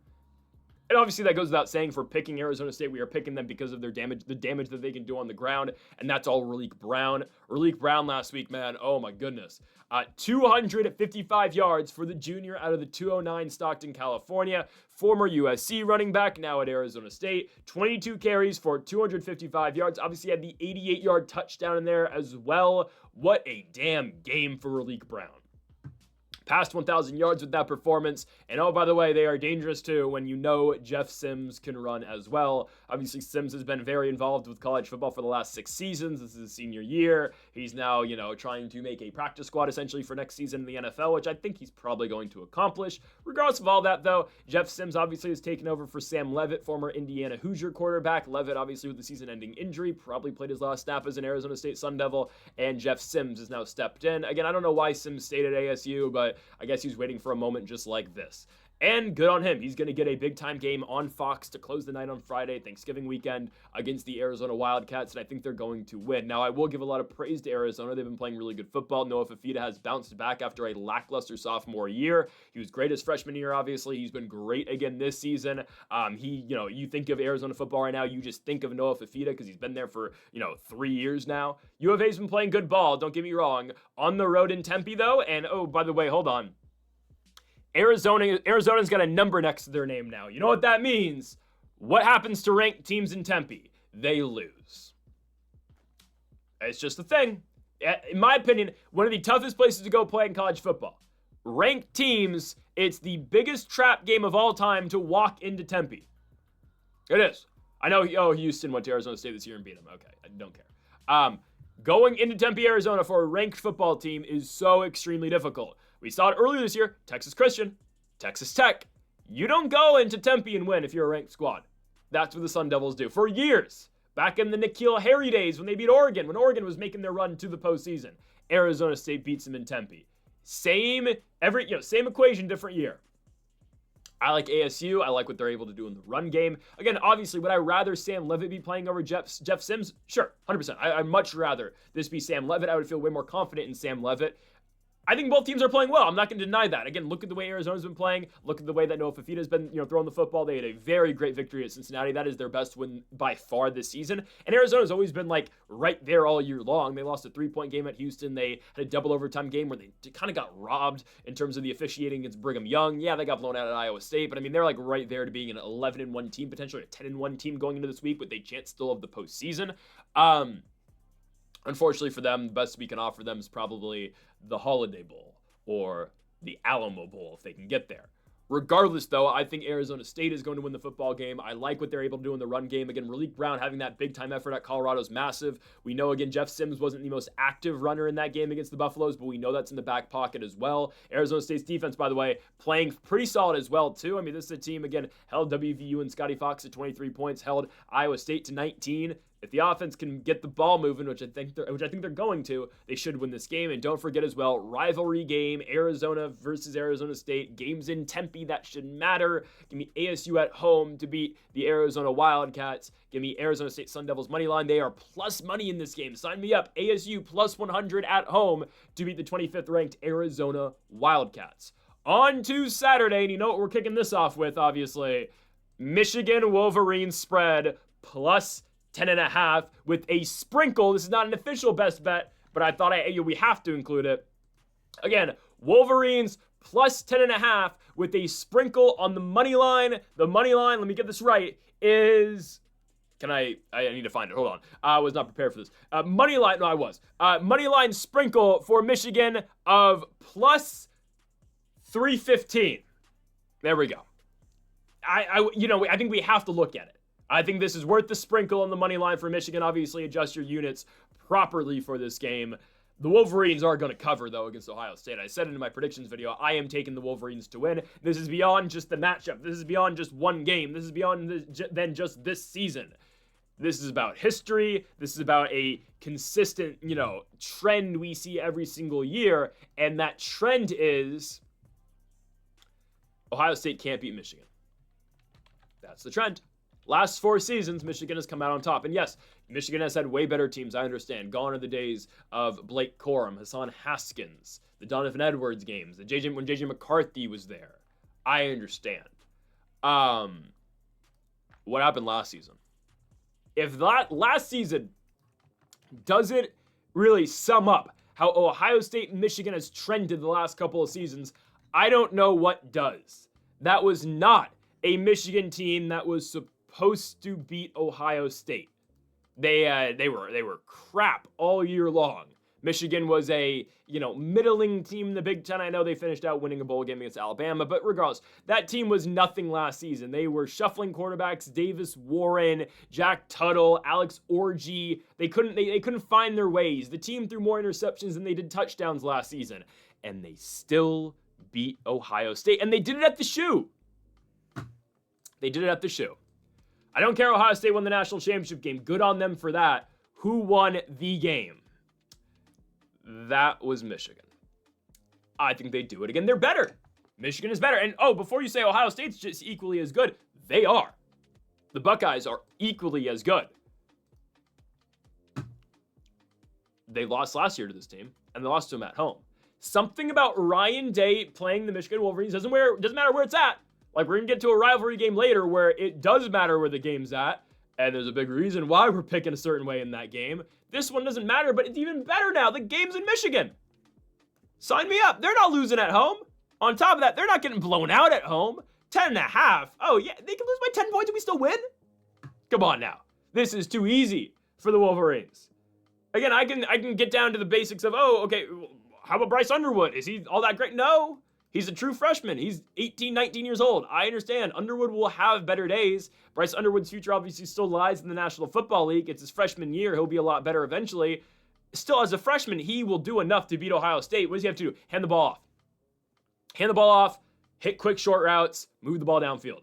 And obviously that goes without saying for picking Arizona State. We are picking them because of their damage, the damage that they can do on the ground, and that's all Raleek Brown. Raleek Brown last week, man, oh my goodness. 255 yards for the junior out of the 209 Stockton, California. Former USC running back, now at Arizona State. 22 carries for 255 yards. Obviously had the 88-yard touchdown in there as well. What a damn game for Raleek Brown. Past 1,000 yards with that performance. And oh, by the way, they are dangerous too when you know Jeff Sims can run as well. Obviously, Sims has been very involved with college football for the last 6 seasons. This is his senior year. He's now, trying to make a practice squad essentially for next season in the NFL, which I think he's probably going to accomplish. Regardless of all that, though, Jeff Sims obviously has taken over for Sam Leavitt, former Indiana Hoosier quarterback. Leavitt, obviously, with the season-ending injury, probably played his last snap as an Arizona State Sun Devil, and Jeff Sims has now stepped in. Again, I don't know why Sims stayed at ASU, but I guess he's waiting for a moment just like this. And good on him. He's going to get a big-time game on Fox to close the night on Friday, Thanksgiving weekend, against the Arizona Wildcats, and I think they're going to win. Now, I will give a lot of praise to Arizona. They've been playing really good football. Noah Fifita has bounced back after a lackluster sophomore year. He was great his freshman year, obviously. He's been great again this season. You think of Arizona football right now, you just think of Noah Fifita because he's been there for, 3 years now. U of A's been playing good ball, don't get me wrong. On the road in Tempe, though, and oh, by the way, hold on. Arizona's got a number next to their name now. You know what that means? What happens to ranked teams in Tempe? They lose. It's just a thing. In my opinion, one of the toughest places to go play in college football. Ranked teams, it's the biggest trap game of all time to walk into Tempe. It is. I know, Houston went to Arizona State this year and beat them. Okay, I don't care. Going into Tempe, Arizona for a ranked football team is so extremely difficult. We saw it earlier this year, Texas Christian, Texas Tech. You don't go into Tempe and win if you're a ranked squad. That's what the Sun Devils do. For years, back in the N'Keal Harry days when they beat Oregon, when Oregon was making their run to the postseason, Arizona State beats them in Tempe. Same equation, different year. I like ASU. I like what they're able to do in the run game. Again, obviously, would I rather Sam Leavitt be playing over Jeff Sims? Sure, 100%. I'd much rather this be Sam Leavitt. I would feel way more confident in Sam Leavitt. I think both teams are playing well. I'm not going to deny that. Again, look at the way Arizona's been playing. Look at the way that Noah Fifita's been, throwing the football. They had a very great victory at Cincinnati. That is their best win by far this season. And Arizona's always been right there all year long. They lost a 3-point game at Houston. They had a double overtime game where they kind of got robbed in terms of the officiating against Brigham Young. Yeah, they got blown out at Iowa State, but I mean, they're right there to being an 11-1 team, potentially a 10-1 team going into this week with a chance still of the postseason. Unfortunately for them, the best we can offer them is probably the Holiday Bowl or the Alamo Bowl if they can get there. Regardless, though, I think Arizona State is going to win the football game. I like what they're able to do in the run game. Again, Raleek Brown having that big-time effort at Colorado is massive. We know, again, Jeff Sims wasn't the most active runner in that game against the Buffaloes, but we know that's in the back pocket as well. Arizona State's defense, by the way, playing pretty solid as well, too. I mean, this is a team, again, held WVU and Scotty Fox to 23 points, held Iowa State to 19. If the offense can get the ball moving, which I think they're going to, they should win this game. And don't forget as well, rivalry game, Arizona versus Arizona State. Games in Tempe, that should matter. Give me ASU at home to beat the Arizona Wildcats. Give me Arizona State Sun Devils money line. They are plus money in this game. Sign me up. ASU plus 100 at home to beat the 25th ranked Arizona Wildcats. On to Saturday, and you know what we're kicking this off with, obviously. Michigan Wolverines spread plus 10.5 with a sprinkle. This is not an official best bet, but I thought we have to include it. Again, Wolverines plus 10.5 with a sprinkle on the money line. The money line, let me get this right, is... I need to find it. Hold on. I was not prepared for this. Money line, no, I was. Money line sprinkle for Michigan of plus 315. There we go. I think we have to look at it. I think this is worth the sprinkle on the money line for Michigan. Obviously, adjust your units properly for this game. The Wolverines are going to cover, though, against Ohio State. I said it in my predictions video. I am taking the Wolverines to win. This is beyond just the matchup. This is beyond just one game. This is beyond than just this season. This is about history. This is about a consistent, trend we see every single year. And that trend is Ohio State can't beat Michigan. That's the trend. Last 4 seasons, Michigan has come out on top. And yes, Michigan has had way better teams, I understand. Gone are the days of Blake Corum, Hassan Haskins, the Donovan Edwards games, when JJ McCarthy was there. I understand. what happened last season. If that last season doesn't really sum up how Ohio State and Michigan has trended the last couple of seasons, I don't know what does. That was not a Michigan team that was supposed to beat Ohio State. They were crap all year long. Michigan was a, middling team in the Big Ten. I know they finished out winning a bowl game against Alabama, but regardless, that team was nothing last season. They were shuffling quarterbacks, Davis Warren, Jack Tuttle, Alex Orji. They couldn't find their ways. The team threw more interceptions than they did touchdowns last season, and they still beat Ohio State, and they did it at the shoe. They did it at the shoe. I don't care Ohio State won the national championship game. Good on them for that. Who won the game? That was Michigan. I think they do it again. They're better. Michigan is better. And before you say Ohio State's just equally as good, they are. The Buckeyes are equally as good. They lost last year to this team, and they lost to them at home. Something about Ryan Day playing the Michigan Wolverines doesn't matter where it's at. Like, we're going to get to a rivalry game later where it does matter where the game's at, and there's a big reason why we're picking a certain way in that game. This one doesn't matter, but it's even better now. The game's in Michigan. Sign me up. They're not losing at home. On top of that, they're not getting blown out at home. 10.5. Oh, yeah, they can lose by 10 points and we still win? Come on now. This is too easy for the Wolverines. Again, I can get down to the basics of, okay, how about Bryce Underwood? Is he all that great? No. He's a true freshman. He's 18, 19 years old. I understand. Underwood will have better days. Bryce Underwood's future obviously still lies in the National Football League. It's his freshman year. He'll be a lot better eventually. Still, as a freshman, he will do enough to beat Ohio State. What does he have to do? Hand the ball off. Hand the ball off, hit quick short routes, move the ball downfield.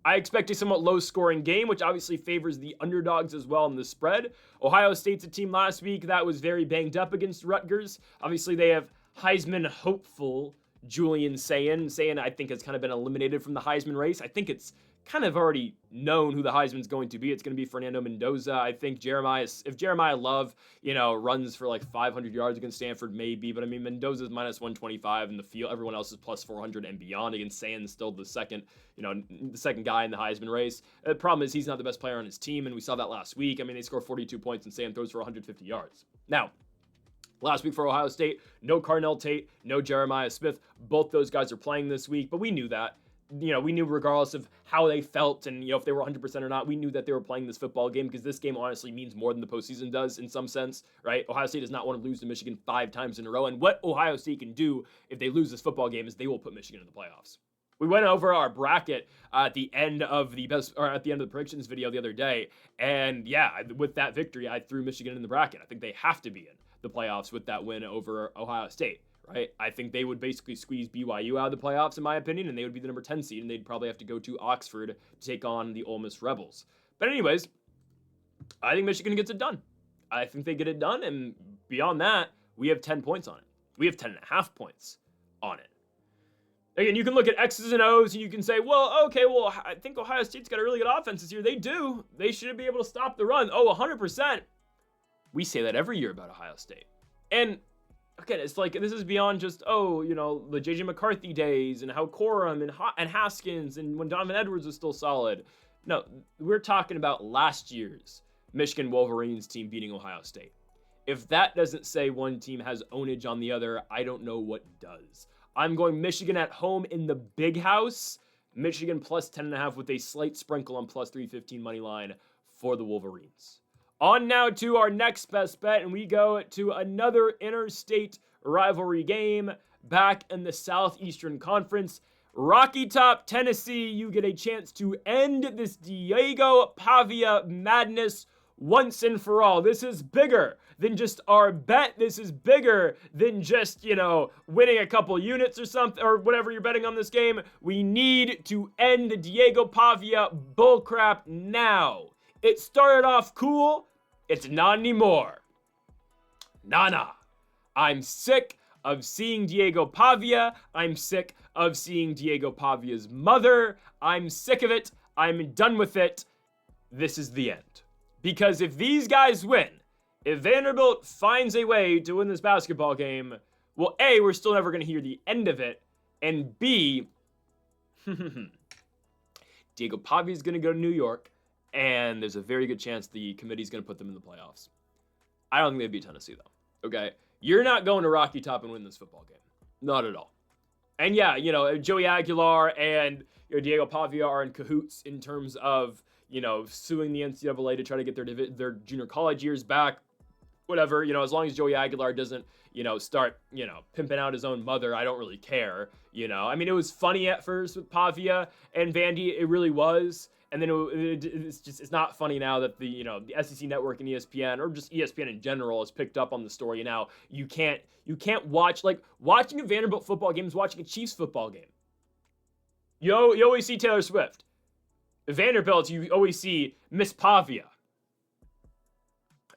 I expect a somewhat low-scoring game, which obviously favors the underdogs as well in the spread. Ohio State's a team last week that was very banged up against Rutgers. Obviously, they have Heisman hopeful Julian Sayin. Sayin, I think, has kind of been eliminated from the Heisman race. I think it's kind of already known who the Heisman's going to be. It's going to be Fernando Mendoza. I think if Jeremiah Love, runs for like 500 yards against Stanford, maybe. But I mean, Mendoza's minus 125 in the field. Everyone else is plus 400 and beyond. Against Sayin, still the second guy in the Heisman race. The problem is he's not the best player on his team, and we saw that last week. I mean, they score 42 points and Sayin throws for 150 yards. Now, last week for Ohio State, no Carnell Tate, no Jeremiah Smith. Both those guys are playing this week, but we knew that. We knew regardless of how they felt and, if they were 100% or not, we knew that they were playing this football game because this game honestly means more than the postseason does in some sense, right? Ohio State does not want to lose to Michigan 5 times in a row, and what Ohio State can do if they lose this football game is they will put Michigan in the playoffs. We went over our bracket at the end of the predictions video the other day, and yeah, with that victory, I threw Michigan in the bracket. I think they have to be in the playoffs with that win over Ohio State. Right? I think they would basically squeeze BYU out of the playoffs, in my opinion, and they would be the number 10 seed, and they'd probably have to go to Oxford to take on the Ole Miss Rebels. But anyways, I think Michigan gets it done. I think they get it done, and beyond that, we have 10 points on it. We have 10.5 points on it. Again, you can look at X's and O's, and you can say, I think Ohio State's got a really good offense this year. They do. They should be able to stop the run. 100%. We say that every year about Ohio State. And again, it's like, this is beyond just, the J.J. McCarthy days and how Corum and Haskins and when Donovan Edwards was still solid. No, we're talking about last year's Michigan Wolverines team beating Ohio State. If that doesn't say one team has ownage on the other, I don't know what does. I'm going Michigan at home in the big house. Michigan plus 10.5 with a slight sprinkle on plus 315 money line for the Wolverines. On now to our next best bet, and we go to another interstate rivalry game back in the Southeastern Conference. Rocky Top, Tennessee, you get a chance to end this Diego Pavia madness once and for all. This is bigger than just our bet. This is bigger than just, winning a couple units or something, or whatever you're betting on this game. We need to end the Diego Pavia bullcrap now. It started off cool. It's not anymore. Nah. I'm sick of seeing Diego Pavia. I'm sick of seeing Diego Pavia's mother. I'm sick of it. I'm done with it. This is the end. Because if these guys win, if Vanderbilt finds a way to win this basketball game, well, A, we're still never going to hear the end of it. And B, Diego Pavia is going to go to New York, and there's a very good chance the committee is going to put them in the playoffs. I don't think they beat Tennessee, though. Okay? You're not going to Rocky Top and win this football game. Not at all. And yeah, Joey Aguilar and Diego Pavia are in cahoots in terms of, suing the NCAA to try to get their junior college years back. Whatever, as long as Joey Aguilar doesn't, start, pimping out his own mother, I don't really care, I mean, it was funny at first with Pavia and Vandy, it really was, and then it's not funny now that the SEC Network and ESPN, or just ESPN in general, has picked up on the story. Now, you can't watch, like, watching a Vanderbilt football game is watching a Chiefs football game. You always see Taylor Swift. Vanderbilt, you always see Miss Pavia.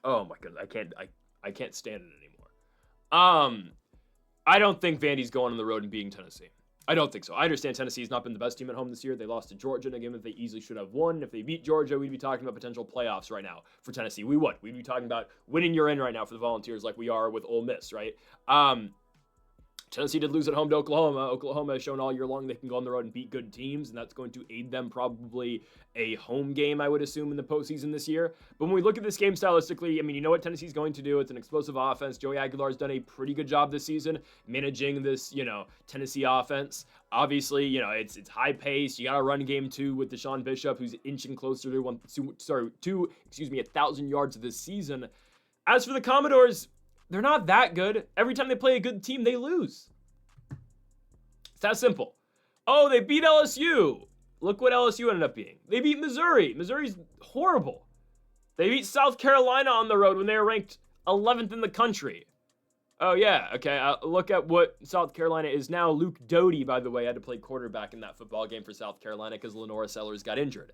Oh my goodness, I can't stand it anymore. I don't think Vandy's going on the road and beating Tennessee. I don't think so. I understand Tennessee's not been the best team at home this year. They lost to Georgia in a game that they easily should have won. If they beat Georgia, we'd be talking about potential playoffs right now for Tennessee. We would. We'd be talking about winning you're in right now for the Volunteers like we are with Ole Miss, right? Tennessee did lose at home to Oklahoma. Oklahoma has shown all year long they can go on the road and beat good teams, and that's going to aid them probably a home game, I would assume, in the postseason this year. But when we look at this game stylistically, I mean, you know what Tennessee's going to do. It's an explosive offense. Joey Aguilar's done a pretty good job this season managing this, Tennessee offense. Obviously, it's high pace. You got a run game too with Deshaun Bishop, who's inching closer to 1,000 yards this season. As for the Commodores, they're not that good. Every time they play a good team, they lose. It's that simple. Oh, they beat LSU. Look what LSU ended up being. They beat Missouri. Missouri's horrible. They beat South Carolina on the road when they were ranked 11th in the country. Oh, yeah. Okay, look at what South Carolina is now. Luke Doty, by the way, had to play quarterback in that football game for South Carolina because Lenora Sellers got injured.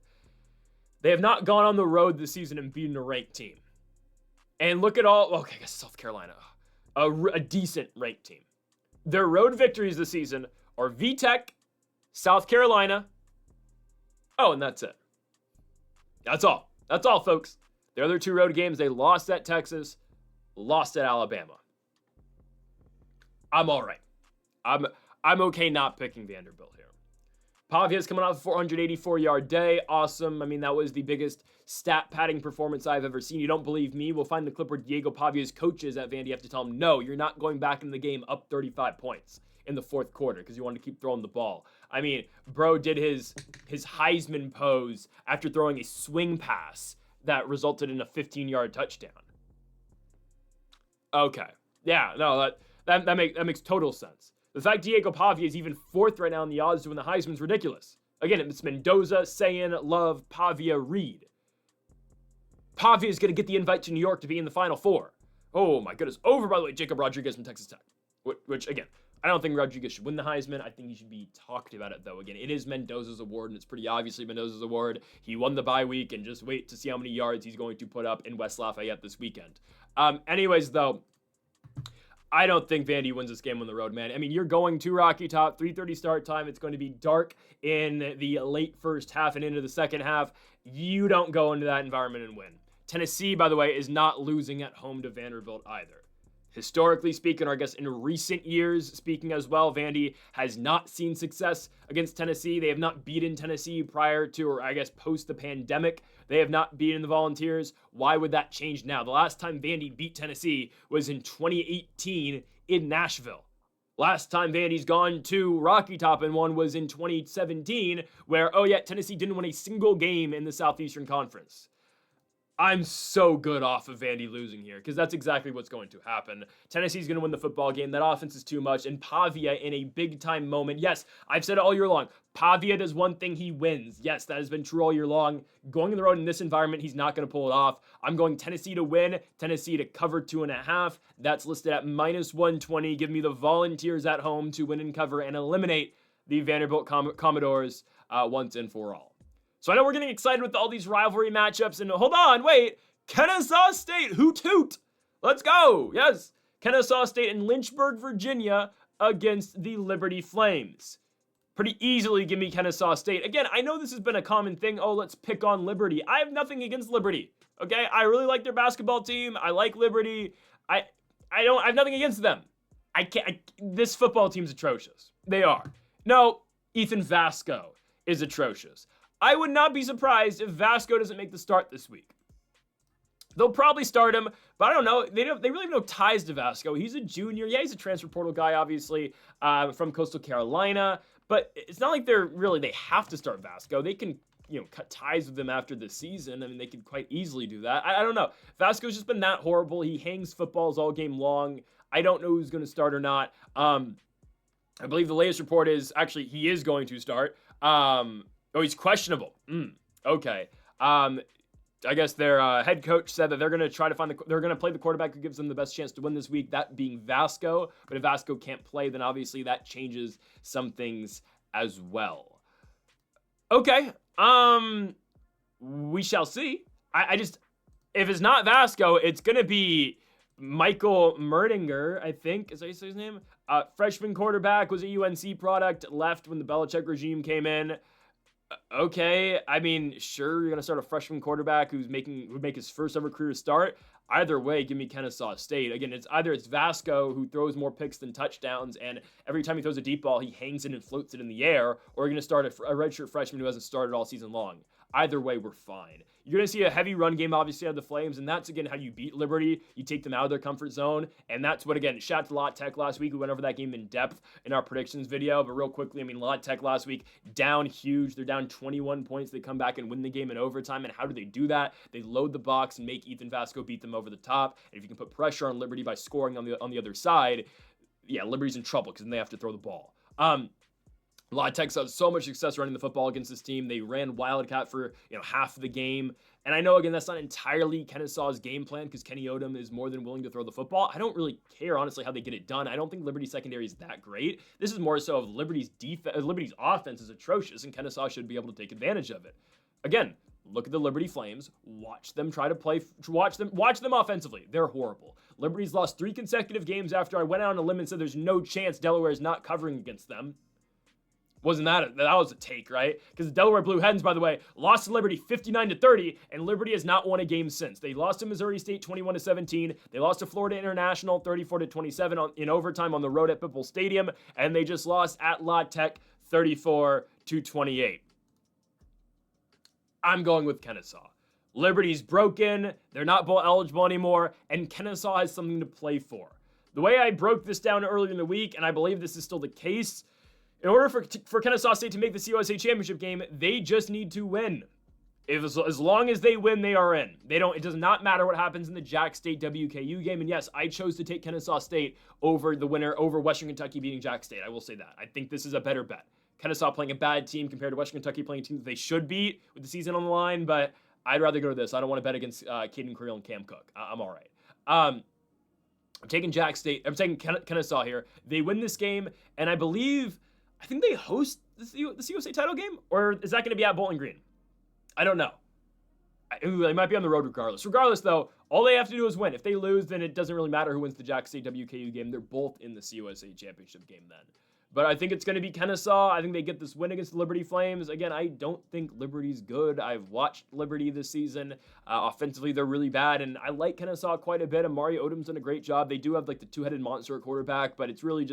They have not gone on the road this season and beaten a ranked team. And look at I guess South Carolina, a decent ranked team. Their road victories this season are VTech, South Carolina. Oh, and that's it. That's all. That's all, folks. The other two road games, they lost at Texas, lost at Alabama. I'm all right. I'm okay not picking Vanderbilt here. Pavia's coming off a 484-yard day. Awesome. I mean, that was the biggest stat padding performance I've ever seen. You don't believe me? We'll find the clip where Diego Pavia's coaches at Vandy have to tell him, no, you're not going back in the game up 35 points in the fourth quarter because you wanted to keep throwing the ball. I mean, bro did his Heisman pose after throwing a swing pass that resulted in a 15-yard touchdown. Okay. Yeah, no, that makes total sense. The fact Diego Pavia is even fourth right now in the odds to win the Heisman is ridiculous. Again, it's Mendoza, Sayin, Love, Pavia, Reed. Pavia is going to get the invite to New York to be in the Final Four. Oh my goodness. Over, by the way, Jacob Rodriguez from Texas Tech. Which, again, I don't think Rodriguez should win the Heisman. I think he should be talked about it, though. Again, it is Mendoza's award, and it's pretty obviously Mendoza's award. He won the bye week, and just wait to see how many yards he's going to put up in West Lafayette this weekend. Anyways, though, I don't think Vandy wins this game on the road, man. I mean, you're going to Rocky Top, 3:30 start time. It's going to be dark in the late first half and into the second half. You don't go into that environment and win. Tennessee, by the way, is not losing at home to Vanderbilt either. Historically speaking, or I guess in recent years speaking as well, Vandy has not seen success against Tennessee. They have not beaten Tennessee prior to, or I guess post the pandemic. They have not beaten the Volunteers. Why would that change now? The last time Vandy beat Tennessee was in 2018 in Nashville. Last time Vandy's gone to Rocky Top and won was in 2017, where, Tennessee didn't win a single game in the Southeastern Conference. I'm so good off of Vandy losing here because that's exactly what's going to happen. Tennessee's going to win the football game. That offense is too much. And Pavia in a big-time moment. Yes, I've said it all year long. Pavia does one thing, he wins. Yes, that has been true all year long. Going on the road in this environment, he's not going to pull it off. I'm going Tennessee to win, Tennessee to cover 2.5. That's listed at -120. Give me the Volunteers at home to win and cover and eliminate the Vanderbilt Commodores once and for all. So I know we're getting excited with all these rivalry matchups, and hold on, wait, Kennesaw State, hoot hoot, let's go, yes, Kennesaw State and Lynchburg, Virginia against the Liberty Flames. Pretty easily give me Kennesaw State. Again, I know this has been a common thing, let's pick on Liberty. I have nothing against Liberty, okay? I really like their basketball team, I like Liberty, I have nothing against them. This football team's atrocious. They are. No, Ethan Vasco is atrocious. I would not be surprised if Vasco doesn't make the start this week. They'll probably start him, but I don't know. They really have no ties to Vasco. He's a junior. Yeah, he's a transfer portal guy, obviously, from Coastal Carolina. But it's not like they have to start Vasco. They can, cut ties with them after the season. I mean, they could quite easily do that. I don't know. Vasco's just been that horrible. He hangs footballs all game long. I don't know who's going to start or not. I believe the latest report is actually he is going to start. He's questionable. Okay. I guess their head coach said that they're going to try to they're going to play the quarterback who gives them the best chance to win this week, that being Vasco. But if Vasco can't play, then obviously that changes some things as well. Okay. We shall see. If it's not Vasco, it's going to be Michael Merdinger, I think. Is that how you say his name? Freshman quarterback, was a UNC product, left when the Belichick regime came in. Okay, I mean, sure, you're going to start a freshman quarterback who'd make his first ever career start. Either way, give me Kennesaw State. Again, it's Vasco who throws more picks than touchdowns, and every time he throws a deep ball, he hangs it and floats it in the air, or you're going to start a redshirt freshman who hasn't started all season long. Either way, we're fine. You're going to see a heavy run game, obviously, out of the Flames, and that's, again, how you beat Liberty. You take them out of their comfort zone, and that's what, again, shout out to La Tech last week. We went over that game in depth in our predictions video, but real quickly, I mean, La Tech last week, down huge. They're down 21 points. They come back and win the game in overtime, and how do they do that? They load the box and make Ethan Vasco beat them over the top, and if you can put pressure on Liberty by scoring on the other side, yeah, Liberty's in trouble because then they have to throw the ball. La Tech had so much success running the football against this team. They ran Wildcat for half of the game. And I know, again, that's not entirely Kennesaw's game plan because Kenny Odom is more than willing to throw the football. I don't really care, honestly, how they get it done. I don't think Liberty's secondary is that great. This is more so of Liberty's offense is atrocious, and Kennesaw should be able to take advantage of it. Again, look at the Liberty Flames. Watch them try to play. Watch them offensively. They're horrible. Liberty's lost 3 consecutive games after I went out on a limb and said there's no chance Delaware is not covering against them. That was a take, right? Because the Delaware Blue Hens, by the way, lost to Liberty 59-30, and Liberty has not won a game since. They lost to Missouri State 21-17. They lost to Florida International 34-27 in overtime on the road at Pippel Stadium, and they just lost at La Tech 34-28. I'm going with Kennesaw. Liberty's broken. They're not bowl eligible anymore, and Kennesaw has something to play for. The way I broke this down earlier in the week, and I believe this is still the case, in order for Kennesaw State to make the CUSA championship game, they just need to win. As long as they win, they are in. It does not matter what happens in the Jack State WKU game. And yes, I chose to take Kennesaw State over Western Kentucky beating Jack State. I will say that. I think this is a better bet. Kennesaw playing a bad team compared to Western Kentucky playing a team that they should beat with the season on the line, but I'd rather go to this. I don't want to bet against Caden Creel and Cam Cook. I'm all right. I'm taking Jack State. I'm taking Kennesaw here. They win this game, and I think they host the CUSA title game, or is that going to be at Bowling Green? I don't know. They might be on the road regardless. Regardless, though, all they have to do is win. If they lose, then it doesn't really matter who wins the Jack State WKU game. They're both in the CUSA championship game then. But I think it's going to be Kennesaw. I think they get this win against the Liberty Flames. Again, I don't think Liberty's good. I've watched Liberty this season. Offensively, they're really bad, and I like Kennesaw quite a bit. Amari Odom's done a great job. They do have the two-headed monster at quarterback, but it's really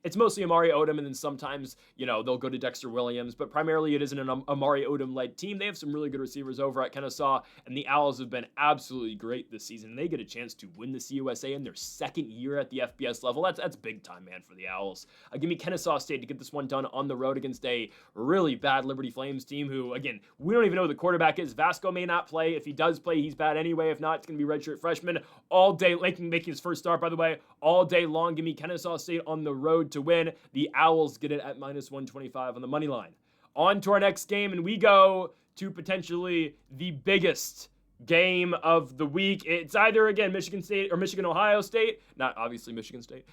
it's mostly Amari Odom, and then sometimes, they'll go to Dexter Williams, but primarily it isn't an Amari Odom-led team. They have some really good receivers over at Kennesaw, and the Owls have been absolutely great this season. They get a chance to win the CUSA in their second year at the FBS level. That's big time, man, for the Owls. Give me Kennesaw State to get this one done on the road against a really bad Liberty Flames team who, again, we don't even know who the quarterback is. Vasco may not play. If he does play, he's bad anyway. If not, it's going to be redshirt freshman all day, making his first start, by the way, all day long. Give me Kennesaw State on the road to win. The Owls get it at -125 on the money line. On to our next game, and we go to potentially the biggest game of the week. It's either, again, Michigan State or Michigan-Ohio State. Not obviously Michigan State.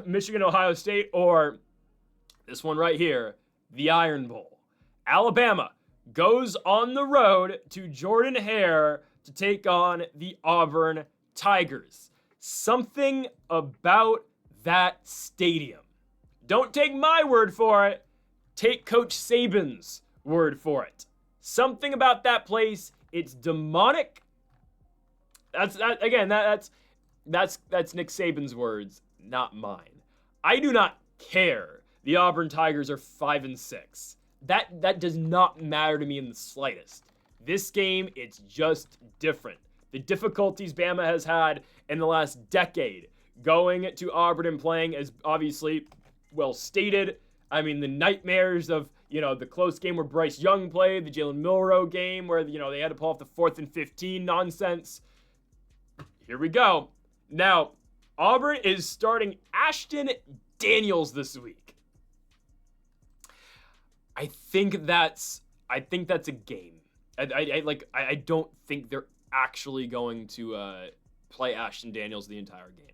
Michigan-Ohio State, or this one right here, the Iron Bowl. Alabama goes on the road to Jordan-Hare to take on the Auburn Tigers. Something about that stadium. Don't take my word for it. Take Coach Saban's word for it. Something about that place. It's demonic. That's Nick Saban's words, not mine. I do not care. The Auburn Tigers are 5-6. That does not matter to me in the slightest. This game, it's just different. The difficulties Bama has had in the last decade going to Auburn and playing, as obviously well stated. I mean, the nightmares of, the close game where Bryce Young played, the Jalen Milroe game where, they had to pull off the 4th and 15 nonsense. Here we go. Now, Auburn is starting Ashton Daniels this week. I think that's a game. I don't think they're actually going to play Ashton Daniels the entire game.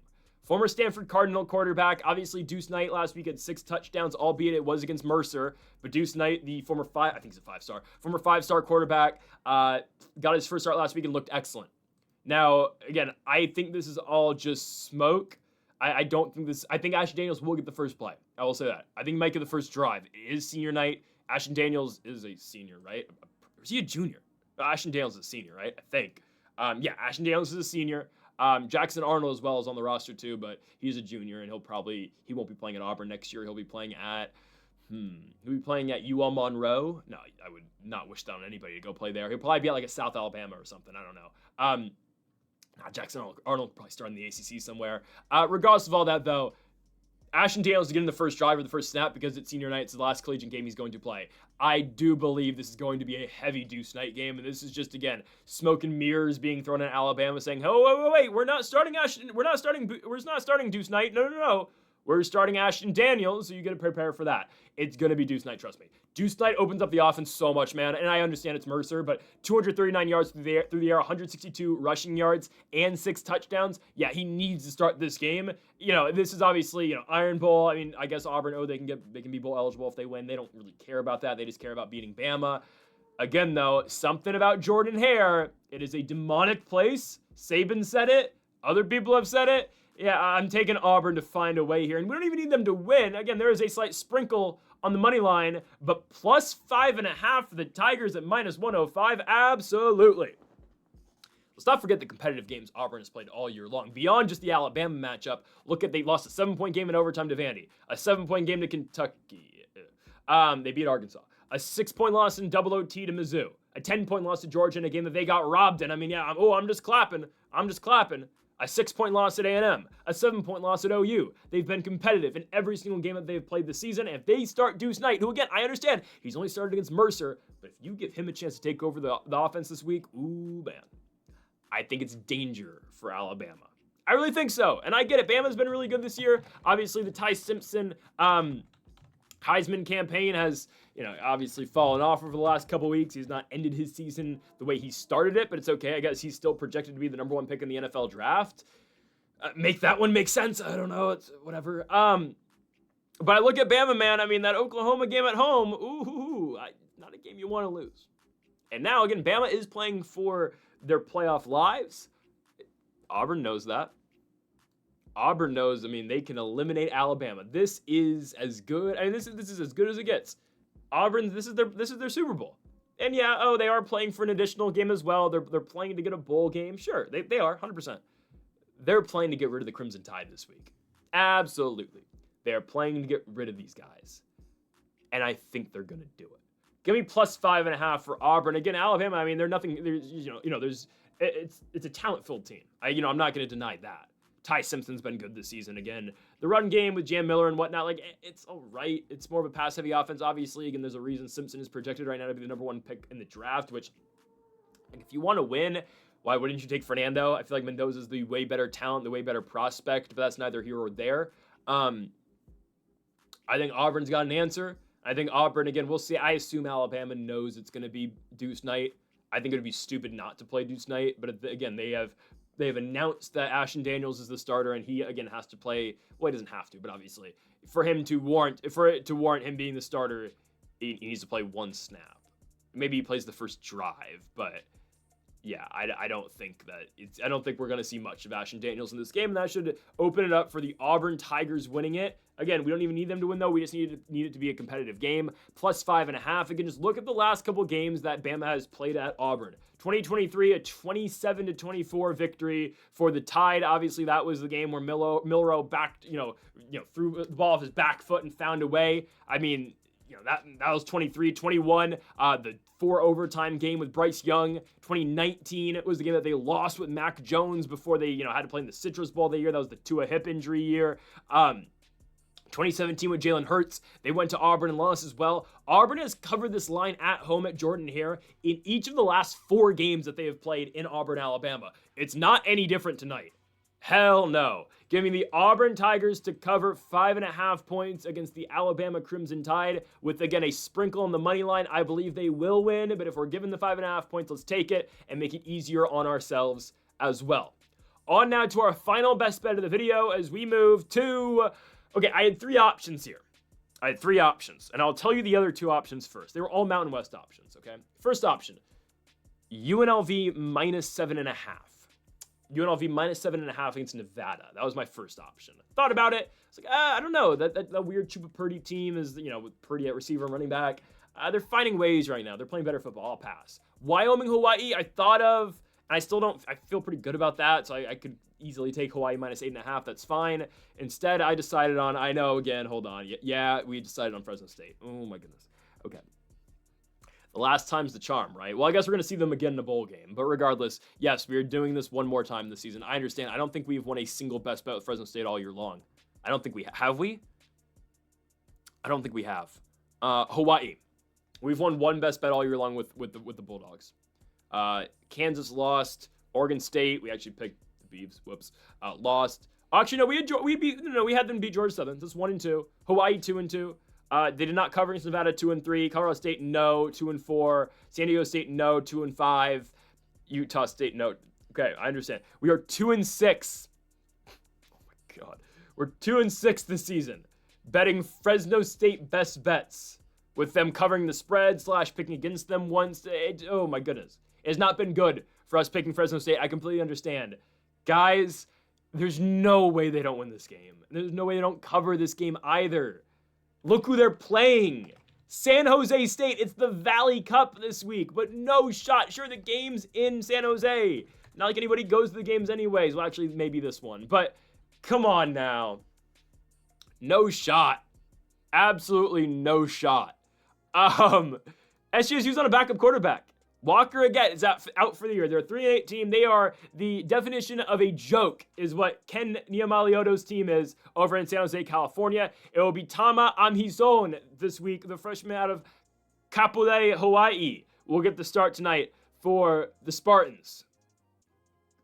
Former Stanford Cardinal quarterback, obviously Deuce Knight last week had 6 touchdowns, albeit it was against Mercer. But Deuce Knight, the former former 5-star quarterback, got his first start last week and looked excellent. Now, again, I think this is all just smoke. I think Ashton Daniels will get the first play. I will say that. I think he might get the first drive. It is senior night. Ashton Daniels is a senior, right? Or is he a junior? Ashton Daniels is a senior, right? I think. Ashton Daniels is a senior. Jackson Arnold as well is on the roster too, but he's a junior and he won't be playing at Auburn next year. He'll be playing at UL Monroe. No, I would not wish that on anybody to go play there. He'll probably be at like a South Alabama or something. I don't know. Jackson Arnold will probably start in the ACC somewhere. Regardless of all that though, Ashton Daniels is getting the first drive or the first snap because it's senior night. It's the last collegiate game he's going to play. I do believe this is going to be a heavy Deuce Knight game, and this is just, again, smoke and mirrors being thrown at Alabama saying, oh, wait, we're not starting Deuce Knight. No. We're starting Ashton Daniels, so you got to prepare for that. It's going to be Deuce Knight, trust me. Deuce Knight opens up the offense so much, man, and I understand it's Mercer, but 239 yards through the air, 162 rushing yards, and 6 touchdowns. Yeah, he needs to start this game. This is obviously, Iron Bowl. I mean, I guess Auburn, they can be bowl eligible if they win. They don't really care about that. They just care about beating Bama. Again, though, something about Jordan Hare. It is a demonic place. Saban said it. Other people have said it. Yeah, I'm taking Auburn to find a way here. And we don't even need them to win. Again, there is a slight sprinkle on the money line, but plus 5.5 for the Tigers at minus 105. Absolutely. Let's not forget the competitive games Auburn has played all year long. Beyond just the Alabama matchup, they lost a 7-point game in overtime to Vandy, a 7-point game to Kentucky. They beat Arkansas. A 6-point loss in double OT to Mizzou. A 10-point loss to Georgia in a game that they got robbed in. I mean, yeah, I'm just clapping. A 6-point loss at A&M, a 7-point loss at OU. They've been competitive in every single game that they've played this season. And if they start Deuce Knight, who again, I understand, he's only started against Mercer, but if you give him a chance to take over the offense this week, ooh, man, I think it's danger for Alabama. I really think so. And I get it. Bama's been really good this year. Obviously, the Ty Simpson Heisman campaign has, obviously fallen off over the last couple weeks. He's not ended his season the way he started it, but it's okay. I guess he's still projected to be the number 1 pick in the NFL draft. Make that one make sense. I don't know. It's whatever. But I look at Bama, man. I mean, that Oklahoma game at home, not a game you want to lose. And now, again, Bama is playing for their playoff lives. Auburn knows that. Auburn knows, they can eliminate Alabama. This is as good. This is as good as it gets. Auburn, this is their Super Bowl. And yeah, they are playing for an additional game as well. They're playing to get a bowl game. Sure, they are, 100%. They're playing to get rid of the Crimson Tide this week. Absolutely. They're playing to get rid of these guys. And I think they're going to do it. Give me plus 5.5 for Auburn. Again, Alabama, they're nothing, it's a talent-filled team. I'm not going to deny that. Ty Simpson's been good this season. Again, the run game with Jam Miller and whatnot, it's all right. It's more of a pass-heavy offense. Obviously, again, there's a reason Simpson is projected right now to be the number 1 pick in the draft, which, if you want to win, why wouldn't you take Fernando? I feel like Mendoza's the way better talent, the way better prospect, but that's neither here or there. I think Auburn's got an answer. I think Auburn, again, we'll see. I assume Alabama knows it's going to be Deuce Knight. I think it would be stupid not to play Deuce Knight, but again, they have announced that Ashton Daniels is the starter, and he again has to play. Well, he doesn't have to, but obviously, for it to warrant him being the starter, he needs to play 1 snap. Maybe he plays the first drive, but yeah, I don't think we're gonna see much of Ashton Daniels in this game, and that should open it up for the Auburn Tigers winning it. Again, we don't even need them to win though. We just need it to be a competitive game. Plus 5.5. Again, just look at the last couple games that Bama has played at Auburn. 2023, a 27-24 victory for the Tide. Obviously, that was the game where Milroe backed, threw the ball off his back foot and found a way. that was 23-21. The 4 overtime game with Bryce Young. 2019 was the game that they lost with Mac Jones before they had to play in the Citrus Bowl that year. That was the Tua hip injury year. 2017 with Jalen Hurts, they went to Auburn and lost as well. Auburn has covered this line at home at Jordan-Hare in each of the last 4 games that they have played in Auburn, Alabama. It's not any different tonight. Hell no. Give me the Auburn Tigers to cover 5.5 points against the Alabama Crimson Tide with, again, a sprinkle on the money line. I believe they will win, but if we're given the 5.5 points, let's take it and make it easier on ourselves as well. On now to our final best bet of the video as we move to... Okay, I had 3 options here. And I'll tell you the other 2 options first. They were all Mountain West options, okay? First option, UNLV minus 7.5. UNLV minus 7.5 against Nevada. That was my first option. Thought about it. It's like, I don't know. That weird Chupa Purdy team is, with Purdy at receiver and running back. They're finding ways right now. They're playing better football. I'll pass. Wyoming, Hawaii, I thought of, and I still don't, I feel pretty good about that, so I could easily take Hawaii minus 8.5. That's fine. Instead, I decided on, hold on. Yeah, we decided on Fresno State. Oh my goodness. Okay. The last time's the charm, right? Well, I guess we're going to see them again in a bowl game. But regardless, yes, we are doing this one more time this season. I understand. I don't think we've won a single best bet with Fresno State all year long. I don't think we have we? I don't think we have. Hawaii. We've won one best bet all year long with the Bulldogs. Kansas lost. Oregon State, we actually picked the Beavs. Whoops. Lost. Actually, no, we had them beat Georgia Southern. That's 1-2. Hawaii 2-2. They did not cover against Nevada 2-3. Colorado State, no, 2-4. San Diego State, no, 2-5. Utah State, no. Okay, I understand. We are 2-6. Oh my God, we're 2-6 this season, betting Fresno State best bets with them covering the spread / picking against them once. Oh my goodness, it has not been good for us picking Fresno State. I completely understand, guys. There's no way they don't win this game. There's no way they don't cover this game either. Look who they're playing. San Jose State. It's the Valley Cup this week, but no shot. Sure, the game's in San Jose. Not like anybody goes to the games anyways. Well, actually, maybe this one. But come on now. No shot. Absolutely no shot. SGSU's on a backup quarterback. Walker, again, is out for the year. They're a 3-8 team. They are the definition of a joke, is what Ken Niamalioto's team is over in San Jose, California. It will be Tama Amhizon this week, the freshman out of Kapolei, Hawaii. Will get the start tonight for the Spartans.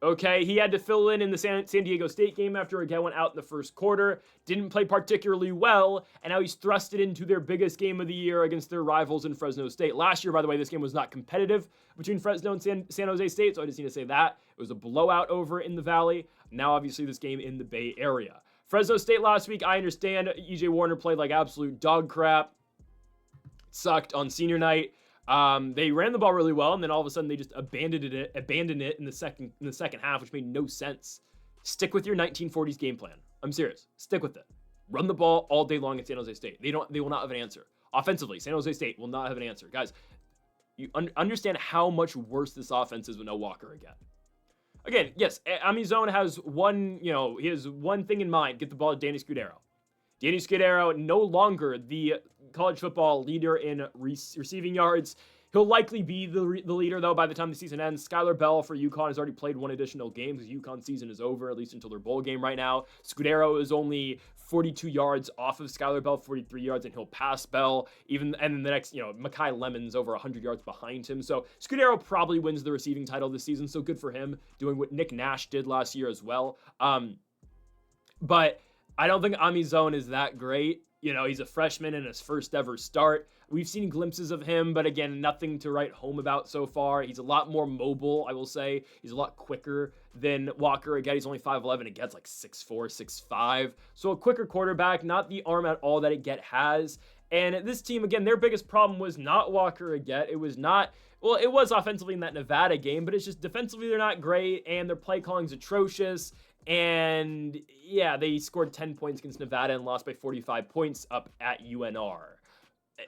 Okay, he had to fill in the San Diego State game after again went out in the first quarter. Didn't play particularly well, and now he's thrusted into their biggest game of the year against their rivals in Fresno State. Last year, by the way, this game was not competitive between Fresno and San Jose State, so I just need to say that. It was a blowout over in the Valley. Now, obviously, this game in the Bay Area. Fresno State last week, I understand E.J. Warner played like absolute dog crap. Sucked on senior night. They ran the ball really well, and then all of a sudden they just abandoned it in the second half, which made no sense. Stick with your 1940s game plan. I'm serious. Stick with it. Run the ball all day long at San Jose State. They will not have an answer. Offensively, San Jose State will not have an answer. Guys, you understand how much worse this offense is with no Walker again. Again, yes, Amizone has he has one thing in mind: get the ball to Danny Scudero. Danny Scudero, no longer the college football leader in receiving yards. He'll likely be the leader, though, by the time the season ends. Skylar Bell for UConn has already played one additional game because UConn season is over, at least until their bowl game right now. Scudero is only 42 yards off of Skylar Bell, 43 yards, and he'll pass Bell. And then the next, Mekhi Lemon's over 100 yards behind him. So Scudero probably wins the receiving title this season, so good for him, doing what Nick Nash did last year as well. But I don't think Amizone is that great. He's a freshman in his first ever start. We've seen glimpses of him, but again, nothing to write home about so far. He's a lot more mobile, I will say. He's a lot quicker than Walker. Again, he's only 5'11", and Get's like 6'4", 6'5". So a quicker quarterback, not the arm at all that Get has. And this team, again, their biggest problem was not Walker Get. It was not... Well, it was offensively in that Nevada game, but it's just defensively they're not great, and their play calling's atrocious. And yeah, they scored 10 points against Nevada and lost by 45 points up at UNR.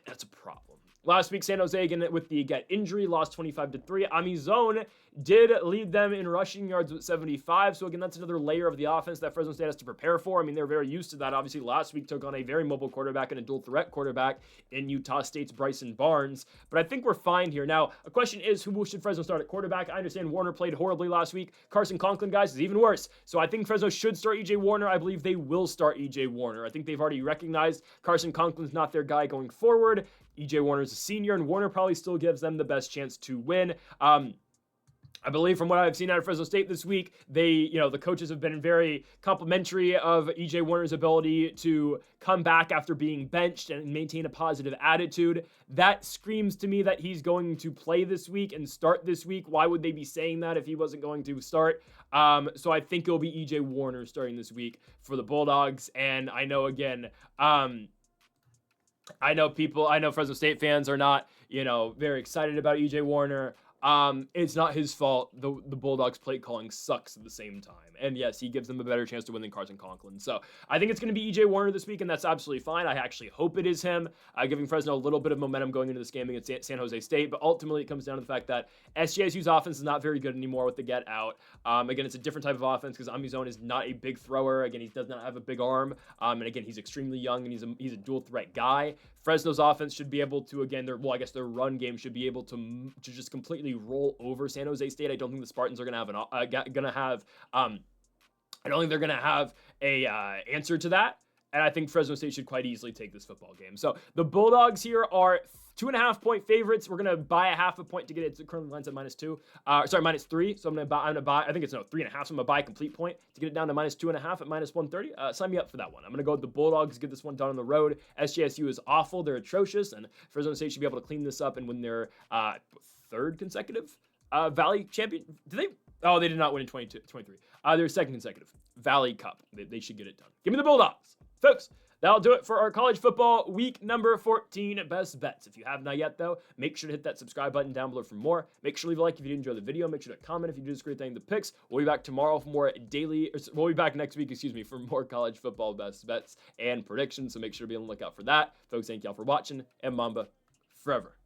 That's a problem. Last week, San Jose, again, with the injury, lost 25-3. Amizon did lead them in rushing yards with 75. So, again, that's another layer of the offense that Fresno State has to prepare for. I mean, they're very used to that. Obviously, last week took on a very mobile quarterback and a dual threat quarterback in Utah State's Bryson Barnes. But I think we're fine here. Now, a question is, who should Fresno start at quarterback? I understand Warner played horribly last week. Carson Conklin, guys, is even worse. So I think Fresno should start E.J. Warner. I believe they will start E.J. Warner. I think they've already recognized Carson Conklin's not their guy going forward. E.J. Warner's a senior, and Warner probably still gives them the best chance to win. I believe from what I've seen out of Fresno State this week, the coaches have been very complimentary of E.J. Warner's ability to come back after being benched and maintain a positive attitude. That screams to me that he's going to play this week and start this week. Why would they be saying that if he wasn't going to start? So I think it'll be E.J. Warner starting this week for the Bulldogs. And I know, again, I know Fresno State fans are not, very excited about E.J. Warner. It's not his fault. The Bulldogs play calling sucks at the same time. And yes, he gives them a better chance to win than Carson Conklin. So I think it's going to be E.J. Warner this week, and that's absolutely fine. I actually hope it is him, giving Fresno a little bit of momentum going into this game against San Jose State. But ultimately, it comes down to the fact that SJSU's offense is not very good anymore with the get out. Again, it's a different type of offense because Amizon is not a big thrower. Again, he does not have a big arm. And again, he's extremely young, and he's a dual threat guy. Fresno's offense should be able to, again, their run game should be able to just completely roll over San Jose State. I don't think the Spartans are going to have I don't think they're going to have a answer to that. And I think Fresno State should quite easily take this football game. So the Bulldogs here are 2.5-point favorites. We're going to buy a half a point to get it. Currently lines at -3. So I'm going to buy, I think it's 3.5. So I'm going to buy a complete point to get it down to -2.5 at -130. Sign me up for that one. I'm going to go with the Bulldogs, get this one done on the road. SJSU is awful. They're atrocious. And Fresno State should be able to clean this up and win their third consecutive Valley champion. Did they? Oh, they did not win in 23. Their second consecutive Valley Cup. They should get it done. Give me the Bulldogs. Folks, that'll do it for our college football week number 14 best bets. If you have not yet, though, make sure to hit that subscribe button down below for more. Make sure to leave a like if you did enjoy the video. Make sure to comment if you did disagree with any of the picks. We'll be back tomorrow for more we'll be back next week, for more college football best bets and predictions. So make sure to be on the lookout for that. Folks, thank y'all for watching, and Mamba forever.